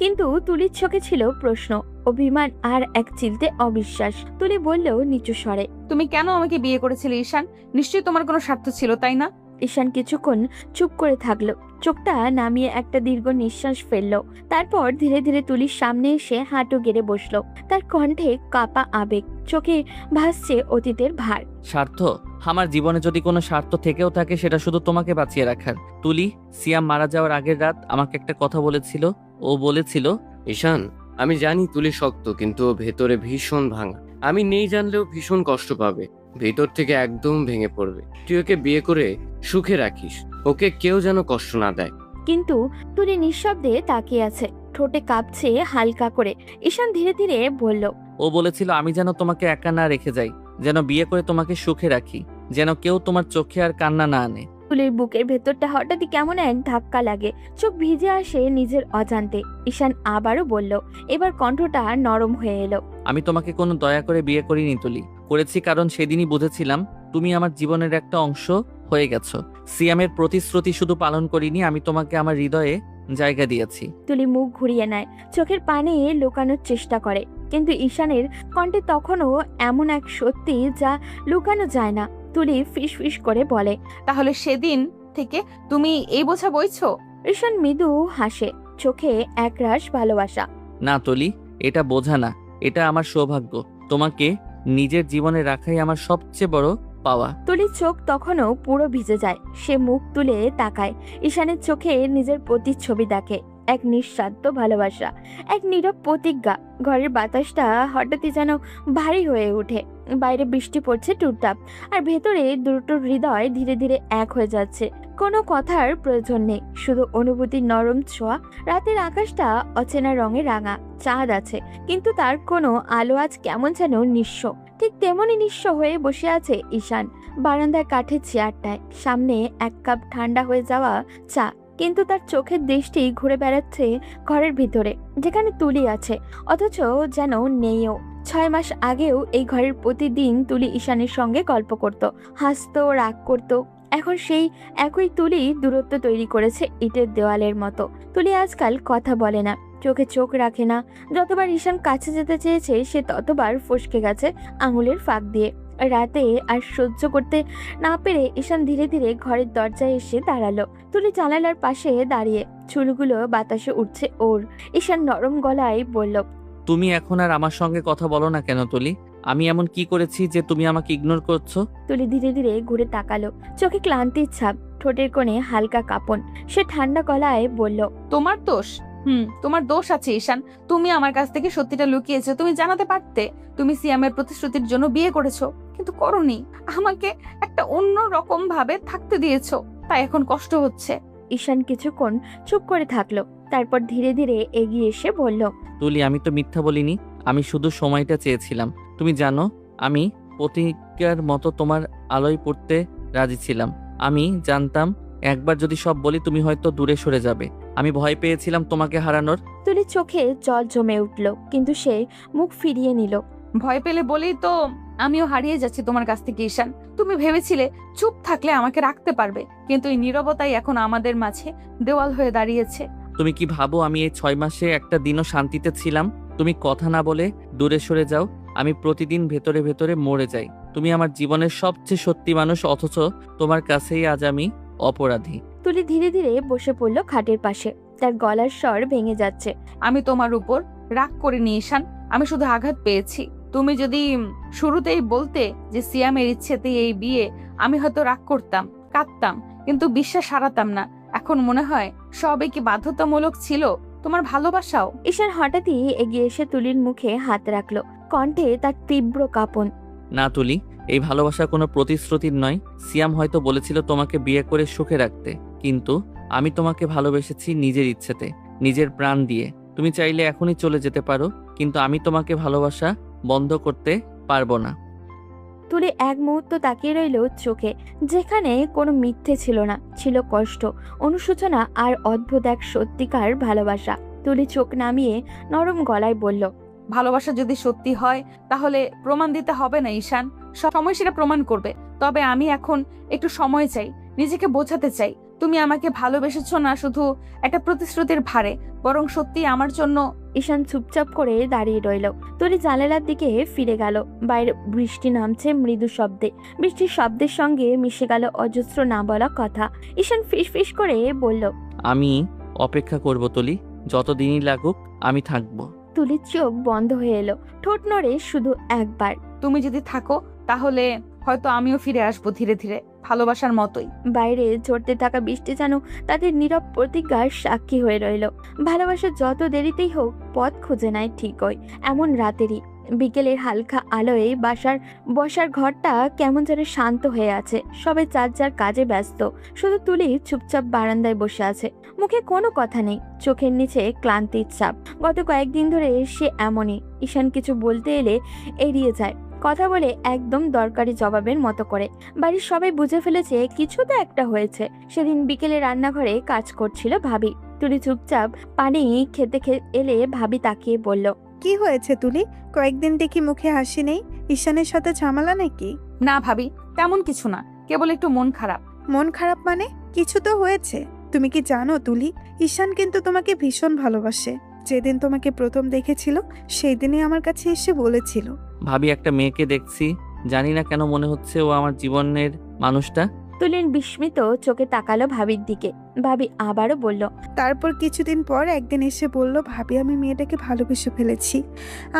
কিন্তু তুলির চোখে ছিল প্রশ্ন, অভিমান আর এক চিলতে অবিশ্বাস। তুলি বলল নিচু স্বরে, তুমি কেন আমাকে বিয়ে করেছিলে ঈশান? নিশ্চয়ই তোমার কোনো স্বার্থ ছিল, তাই না? ঈশান কিছুক্ষণ চুপ করে থাকলো, চোখটা নামিয়ে একটা দীর্ঘ নিঃশ্বাস ফেললো। তারপর ধীরে ধীরে তুলির সামনে এসে হাঁটু গেড়ে বসলো। তার কণ্ঠে কাপা আবেগ, চোখে ভাসছে অতীতের ভার। স্বার্থ? আমার জীবনে যদি কোনো স্বার্থ থেকেও থাকে সেটা শুধু তোমাকে বাঁচিয়ে রাখার। তুলি, সিয়াম মারা যাওয়ার আগের রাত আমাকে একটা কথা বলেছিল। ও বলেছিল, ঈশান, আমি জানি তুলি শক্ত, কিন্তু ও ভেতরে ভীষণ ভাঙা। আমি নেই জানলেও ভীষণ কষ্ট পাবে, ভেতর থেকে একদম ভেঙে পড়বে। তুই ওকে বিয়ে করে সুখে রাখিস, ওকে কেউ যেন কষ্ট না দেয়। কিন্তু তুলি নিঃশব্দে তাকিয়ে আছে, ঠোঁটে কাঁপছে হালকা করে। ঈশান ধীরে ধীরে বলল, ও বলেছিল আমি যেন তোমাকে একা না রেখে যাই, যেন বিয়ে করে তোমাকে সুখে রাখি, যেন কেউ তোমার চোখে আর কান্না না আনে। তুলির বুকের ভেতরটা হঠাৎই কেমন এক ধাক্কা লাগে, চোখ ভিজে আসে নিজের অজান্তে। ঈশান আবারও বলল, এবার কণ্ঠটা নরম হয়ে এলো, আমি তোমাকে কোনো দয়া করে বিয়ে করিনি তুলি, করেছি কারণ সেদিনই বুঝেছিলাম তুমি আমার জীবনের একটা অংশ হয়ে গেছো। সিয়ামের প্রতিশ্রুতি শুধু পালন করিনি, আমি তোমাকে আমার হৃদয়ে জায়গা দিয়েছি। তুলি মুখ ঘুরিয়ে নেয়, চোখের পানে লুকানোর চেষ্টা করে, কিন্তু ঈশানের কণ্ঠে তখনও এমন এক সত্যি যা লুকানো যায় না। তুলি ফিস করে বলে, তাহলে সেদিন থেকে তুমি এই বোঝা বইছো? ঈশান মৃদু হাসে, চোখে একরাশ ভালোবাসা। না তুলি, এটা বোঝা না, এটা আমার সৌভাগ্য। তোমাকে নিজের জীবনে রাখাই আমার সবচেয়ে বড় পাওয়া। তুলির চোখ তখনও পুরো ভিজে যায়। সে মুখ তুলে তাকায়। ঈশানের চোখে নিজের প্রতিচ্ছবি দেখে, এক নিঃস্বার্থ ভালোবাসা, এক নীরব প্রতিজ্ঞা। ঘরের বাতাসটা হঠাৎই যেন ভারী হয়ে ওঠে। বাইরে বৃষ্টি পড়ছে টুপটাপ, আর ভেতরে দুটো হৃদয় ধীরে ধীরে এক হয়ে যাচ্ছে। কোনো কথার প্রয়োজন নেই, শুধু অনুভূতির নরম ছোঁয়া। রাতের আকাশটা অচেনা রঙে রাঙা, চাঁদ আছে, কিন্তু তার কোনো আলো আজ কেমন যেন নিঃস্ব। ঠিক তেমনই নিঃস্ব হয়ে বসে আছে ঈশান বারান্দার কাঠের চেয়ারটায়, সামনে এক কাপ ঠান্ডা হয়ে যাওয়া চা। কিন্তু তার চোখের দৃষ্টি ঘুরে বেড়াচ্ছে ঘরের ভিতরে, যেখানে তুলি আছে, অথচ যেন নেইও। 6 মাস আগেও এই ঘরের প্রতিদিন তুলি ঈশানের সঙ্গে গল্প করত, হাসতো, রাগ করত। এখন সেই একই তুলি দূরত্ব তৈরি করেছে ইটের দেওয়ালের মতো। তুলি আজকাল কথা বলে না, চোখে চোখ রাখে না। যতবার ঈশান কাছে যেতে চেয়েছে, সে ততবার ফসকে গেছে আঙুলের ফাঁক দিয়ে। রাতে আর সহ্য করতে না পেরে ঈশান ধীরে ধীরে ঘরের দরজায় এসে দাঁড়ালো। তুলি জানালার পাশে দাঁড়িয়ে, চুলগুলো বাতাসে উঠছে ওর। ঈশান নরম গলায় বলল, তুমি এখন আর আমার সঙ্গে কথা বলো না কেন তুলি? আমি এমন কি করেছি যে তুমি আমাকে ইগনোর করছো? তুলি ধীরে ধীরে ঘুরে তাকালো, চোখে ক্লান্তির ছাপ, ঠোঁটের কোণে হালকা কাঁপন। সে ঠান্ডা গলায় বলল, তোমার দোষ। তোমার দোষ আছে ঈশান। তুমি আমার কাছ থেকে সত্যিটা লুকিয়েছো। তুমি জানাতে পারতে তুমি সিয়ামের প্রতিশ্রুতির জন্য বিয়ে করেছো, কিন্তু করোনি। আমাকে একটা অন্য রকম ভাবে থাকতে দিয়েছো, তাই এখন কষ্ট হচ্ছে। ঈশান কিছুক্ষণ চুপ করে থাকলো, তারপর ধীরে ধীরে এগিয়ে এসে বলল, তুলি, আমি তো মিথ্যা বলিনি, আমি শুধু সময়টা চেয়েছিলাম। তুমি জানো, আমি প্রতিজ্ঞার মতো তোমার আলোয় পড়তে রাজি ছিলাম। আমি জানতাম একবার যদি সব বলি তুমি হয়তো দূরে সরে যাবে। আমি ভয় পেয়েছিলাম তোমাকে হারানোর। তুলির চোখে জল জমে উঠল, কিন্তু সে মুখ ফিরিয়ে নিল। ভয় পেলে বলেই তো আমিও হারিয়ে যাচ্ছি তোমার কাছ থেকে ঈশান। তুমি ভেবেছিলে চুপ থাকলে আমাকে রাখতে পারবে, কিন্তু এই নীরবতাই এখন আমাদের মাঝে দেওয়াল হয়ে দাঁড়িয়েছে। তুমি কি ভাবো আমি এই 6 মাসে একটা দিনও শান্তিতে ছিলাম? তুমি কথা না বলে দূরে সরে যাও, আমি প্রতিদিন ভেতরে ভেতরে মরে যাই। তুমি আমার জীবনের সবচেয়ে সত্যি মানুষ, অথচ তোমার কাছেই আজ আমি অপরাধী। তুলি ধীরে ধীরে বসে পড়ল খাটের পাশে, তার গলার স্বর ভেঙে যাচ্ছে। আমি তোমার উপর রাগ করিনি ঈশান, আমি শুধু আঘাত পেয়েছি। তুমি যদি শুরুতেই বলতে যে সিয়ামের ইচ্ছেতেই এই বিয়ে, আমি হয়তো রাগ করতাম, কাঁদতাম, কিন্তু বিশ্বাস হারাতাম না। এখন মনে হয় সবই কি বাধ্যতামূলক ছিল? তোমার ভালোবাসাও। ঈশান হঠাৎই এগিয়ে এসে তুলির মুখে হাত রাখলো, কণ্ঠে তার তীব্র কাঁপন। না তুলি, এই ভালোবাসা কোনো প্রতিশ্রুতির নয়। সিয়াম হয়তো বলেছিল তোমাকে বিয়ে করে সুখে রাখতে, কিন্তু আমি তোমাকে ভালোবেসেছি নিজের ইচ্ছেতে, নিজের প্রাণ দিয়ে। তুমি চাইলে এখনই চলে যেতে পারো, কিন্তু আমি তোমাকে ভালোবাসা বন্ধ করতে পারবো না। তুলি এক মুহূর্ত তাকিয়ে রইল চোখে, যেখানে কোনো মিথ্যে ছিল না, ছিল কষ্ট, অনুশোচনা আর অদ্ভুত এক সত্যিকার ভালোবাসা। তুলি চোখ নামিয়ে নরম গলায় বলল, ভালোবাসা যদি সত্যি হয় তাহলে প্রমাণ দিতে হবে না ঈশান, সময় সেটা প্রমাণ করবে। তবে আমি এখন একটু সময় চাই, নিজেকে বোঝাতে চাই। তুমি আমাকে ভালোবেসেছো না শুধু একটা প্রতিশ্রুতির ভারে, বরং সত্যি আমার জন্য। ঈশান চুপচাপ করে দাঁড়িয়ে রইল। তুলি জানালার দিকে ফিরে গেল। বাইরে বৃষ্টি নামছে মৃদু শব্দে, বৃষ্টির শব্দের সঙ্গে মিশে গেল অজস্র না বলা কথা। ঈশান ফিস করে বলল, আমি অপেক্ষা করব তুলি, যতদিনই লাগুক আমি থাকবো। তুলির চোখ বন্ধ হয়ে এলো, ঠোঁট নড়ে শুধু একবার। তুমি যদি থাকো তাহলে হয়তো আমিও ফিরে আসবো ধীরে ধীরে, ভালোবাসার মতোই। বাইরে ঝরতে থাকা বৃষ্টি যেন তাদের নীরব প্রতিজ্ঞার সাক্ষী হয়ে রইল। ভালোবাসা যত দেরিতেই হোক পথ খুঁজে নেয় ঠিকই। এমন রাতেরই বিকেলের হালকা আলোয় বসার ঘরটা কেমন যেন শান্ত হয়ে আছে। সবাই যার যার কাজে ব্যস্ত, শুধু তুলি চুপচাপ বারান্দায় বসে আছে, মুখে কোনো কথা নেই, চোখের নিচে ক্লান্তির ছাপ। গত কয়েকদিন ধরে সে এমনই। ঈশান কিছু বলতে এলে এড়িয়ে যায়, কথা বলে একদম দরকারি জবাবের মতো করে। বাড়ির সবাই বুঝে ফেলেছে কিছু তো একটা হয়েছে। সেদিন বিকেলে রান্নাঘরে কাজ করছিল ভাবি। তুলি চুপচাপ পানি খেতে এলে ভাবি তাকিয়ে বলল, কি হয়েছে তুলি? কয়েকদিন দেখি মুখে হাসি নেই, ঈশানের সাথে ঝামেলা নাকি? না ভাবি, তেমন কিছু না, কেবল একটু মন খারাপ। মন খারাপ মানে? কিছু তো হয়েছে। তুমি কি জানো তুলি, ঈশান কিন্তু তোমাকে ভীষণ ভালোবাসে। যেদিন তোমাকে প্রথম দেখেছিল সেই দিনই আমার কাছে এসে বলেছিল। ভাবি, একটা মেয়েকে দেখছি, জানি না কেন মনে হচ্ছে ও আমার জীবনের মানুষটা। তুলিন বিস্মিত চোখে তাকালো ভাবির দিকে। ভাবি আবারও বলল, তারপর কিছুদিন পর একদিন এসে বলল, ভাবি আমি মেয়েটাকে ভালোবেসে ফেলেছি।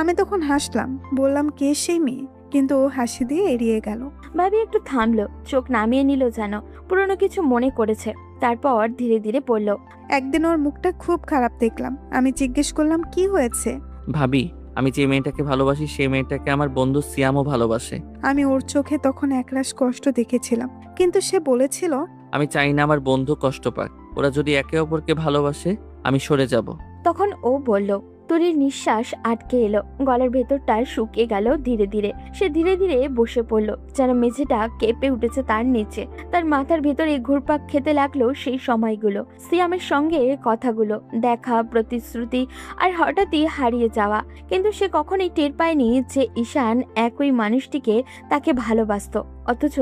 আমি তখন হাসলাম, বললাম কে সেই মেয়ে, কিন্তু ও হাসি দিয়ে এড়িয়ে গেল। ভাবি একটু থামলো, চোখ নামিয়ে নিল যেন পুরনো কিছু মনে করেছে। তারপর ধীরে ধীরে বলল, একদিন ওর মুখটা খুব খারাপ দেখলাম। আমি জিজ্ঞেস করলাম কি হয়েছে। ভাবি, আমি যে মেয়েটাকে ভালোবাসি সেই মেয়েটাকে আমার বন্ধু সিয়ামও ভালোবাসে। আমি ওর চোখে তখন একরাশ কষ্ট দেখেছিলাম, কিন্তু সে বলেছিল আমি চাই না আমার বন্ধু কষ্ট পাক। ওরা যদি একে অপরকে ভালোবাসে আমি সরে যাব। তখন ও বলল। তুলির নিঃশ্বাস আটকে এলো, গলার ভেতরটা শুকিয়ে গেল ধীরে ধীরে। সে ধীরে ধীরে বসে পড়ল, যেন মেঝেটা কেঁপে উঠেছে তার নিচে। তার মাথার ভেতরে ঘুরপাক খেতে লাগলো সেই সময়গুলো, সিয়ামের সঙ্গে কথাগুলো, দেখা, প্রতিশ্রুতি, আর হঠাৎই হারিয়ে যাওয়া। কিন্তু সে কখনোই টের পায়নি যে ঈশান একই মানুষটিকে তাকে ভালোবাসতো, অথচ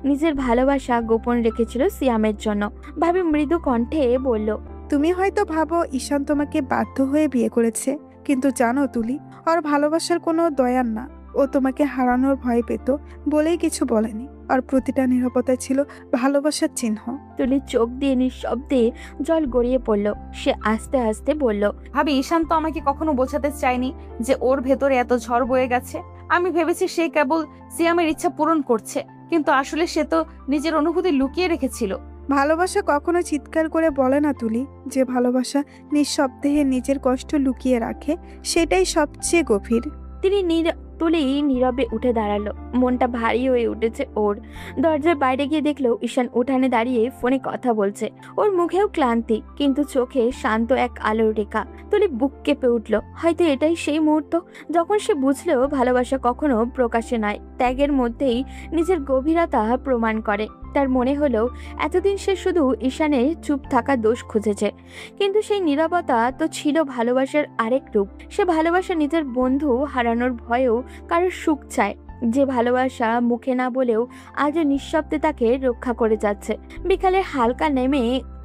নিজের ভালোবাসা গোপন রেখেছিল সিয়ামের জন্য। ভাবি মৃদু কণ্ঠে বলল, তুমি হয়তো ভাবো ঈশান তোমাকে বাধ্য হয়ে বিয়ে করেছে, কিন্তু জানো তুলি, ওর ভালোবাসার কোনো দয়ার না। ও তোমাকে হারানোর ভয় পেত বলেই কিছু বলেনি। আর প্রতিটা নীরবতা ছিল ভালোবাসার চিহ্ন। তুলির চোখ দিয়ে নিঃশব্দে জল গড়িয়ে পড়ল। সে আস্তে আস্তে বলল, ভাবি ঈশান তো আমাকে কখনো বোঝাতে চায়নি যে ওর ভেতরে এত ঝড় বয়ে গেছে। আমি ভেবেছি সে কেবল সিয়ামের ইচ্ছা পূরণ করছে, কিন্তু আসলে সে তো নিজের অনুভূতি লুকিয়ে রেখেছিল। ভালোবাসা কখনো চিৎকার করে বলে না তুলি। যে ভালোবাসা নিঃশব্দে নিজের কষ্ট লুকিয়ে রাখে, সেটাই সবচেয়ে গভীর। তুলি নীরবে উঠে দাঁড়ালো, মনটা ভারী হয়ে উঠেছে ওর। দরজার বাইরে গিয়ে দেখলো ঈশান উঠানে দাঁড়িয়ে ফোনে কথা বলছে। ওর মুখেও ক্লান্তি, কিন্তু চোখে শান্ত এক আলোর রেখা। তুলি বুক কেঁপে উঠলো। হয়তো এটাই সেই মুহূর্ত যখন সে বুঝলো ভালোবাসা কখনো প্রকাশে নয়, ত্যাগের মধ্যেই নিজের গভীরতা প্রমাণ করে। তার মনে হলো এতদিন সে শুধু ঈশানের চুপ থাকা দোষ খুঁজেছে, কিন্তু সেই নীরবতা তো ছিল ভালোবাসার আরেক রূপ। সে ভালোবাসা নিজের বন্ধু হারানোর ভয়েও কারোর সুখ চায়, যে ভালোবাসা মুখে না বলেও আজও নিঃশব্দে তাকে রক্ষা করে যাচ্ছে। বিকালের হালকা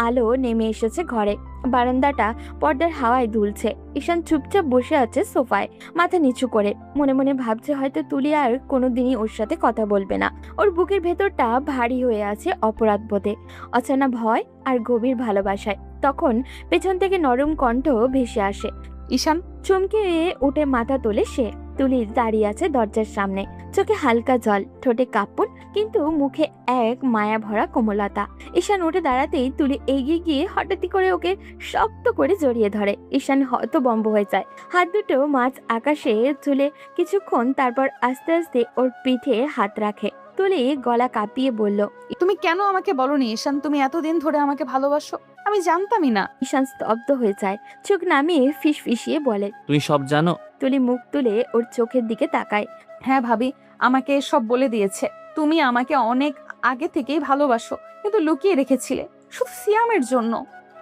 আলো নেমে এসেছে ঘরে। বারান্দাটা পর্দার হাওয়ায় দুলছে। ঈশান চুপচাপ বসে আছে সোফায়, মাথা নিচু করে। মনে মনে ভাবছে হয়তো তুলি আর কোনোদিনই ওর সাথে কথা বলবে না। ওর বুকের ভেতরটা ভারী হয়ে আছে অপরাধ বোধে, অচেনা ভয় আর গভীর ভালোবাসায়। তখন পেছন থেকে নরম কণ্ঠ ভেসে আসে। ঈশান, চমকে উঠে মাথা তোলে সে। তুলি দাঁড়িয়ে আছে দরজার সামনে, চোখে হালকা জল, ঠোঁটে কাঁপন, কিন্তু মুখে এক মায়া ভরা কোমলতা। ঈশান উঠে দাঁড়াতেই তুলি এগিয়ে গিয়ে হঠাৎই করে ওকে শক্ত করে জড়িয়ে ধরে। ঈশান হতভম্ব হয়ে যায়, হাত দুটো মাঝ আকাশে তুলে কিছুক্ষণ, তারপর আস্তে আস্তে ওর পিঠে হাত রাখে। তুলি গলা কাঁপিয়ে বলল, তুমি কেন আমাকে বলনি ঈশান তুমি এতদিন ধরে আমাকে ভালোবাসো? আমি জানতামই না। ঈশান স্তব্ধ হয়ে যায়, চোখ নামিয়ে ফিসফিসিয়ে বলে, তুমি সব জানো? তুলি মুখ তুলে ওর চোখের দিকে তাকায়। হ্যাঁ ভাবি, আমাকে সব বলে দিয়েছে। তুমি আমাকে অনেক আগে থেকেই ভালোবাসো, কিন্তু লুকিয়ে রেখেছিলে শুধু সিয়ামের জন্য।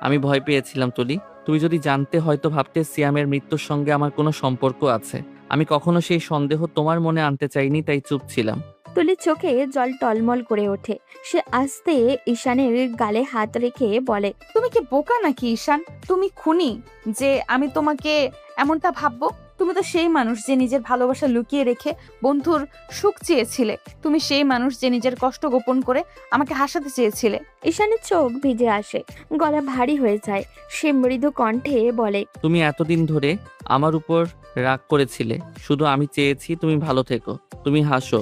আমি ভয় পেয়েছিলাম তুলি। তুমি যদি জানতে হয়তো ভাবতে সিয়ামের মৃত্যুর সঙ্গে আমার কোনো সম্পর্ক আছে। আমি কখনো সেই সন্দেহ তোমার মনে আনতে চাইনি, তাই চুপ ছিলাম। তুলির চোখে জল টলমল করে ওঠে। সে আস্তে ঈশানের গালে হাত রেখে বলে, তুমি কি বোকা নাকি ঈশান? তুমি খুনি যে আমি তোমাকে এমনটা ভাববো? তুমি তো সেই মানুষ যে নিজের ভালোবাসা লুকিয়ে রেখে বন্ধুর সুখ চেয়েছিলে। তুমি সেই মানুষ যে নিজের কষ্ট গোপন করে আমাকে হাসাতে চেয়েছিলে। ঈশানের চোখ ভিজে আসে, গলা ভারী হয়ে যায়। সে মৃদু কণ্ঠে বলে, তুমি এতদিন ধরে আমার উপর রাগ করেছিলে, শুধু আমি চেয়েছি তুমি ভালো থেকো। তুমি হাসো।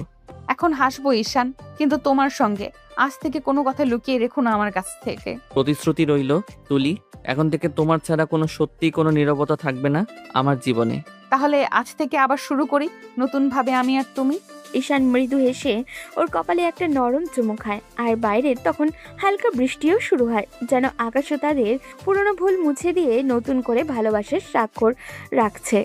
এখন হাসবো ঈশান, কিন্তু তোমার সঙ্গে। আজ থেকে কোনো কথা লুকিয়ে রেখো না আমার কাছ থেকে। প্রতিশ্রুতি রইল তুলি, এখন থেকে তোমার ছাড়া কোনো নীরবতা থাকবে না আমার জীবনে। তাহলে আজ থেকে আবার শুরু করি নতুন ভাবে আমি আর তুমি। ঈশান মৃদু হেসে ওর কপালে একটা নরম চুমু খায়। আর বাইরে তখন হালকা বৃষ্টিও শুরু হয়, যেন আকাশও তাদের পুরনো ভুল মুছে দিয়ে নতুন করে ভালোবাসার স্বাক্ষর রাখছে।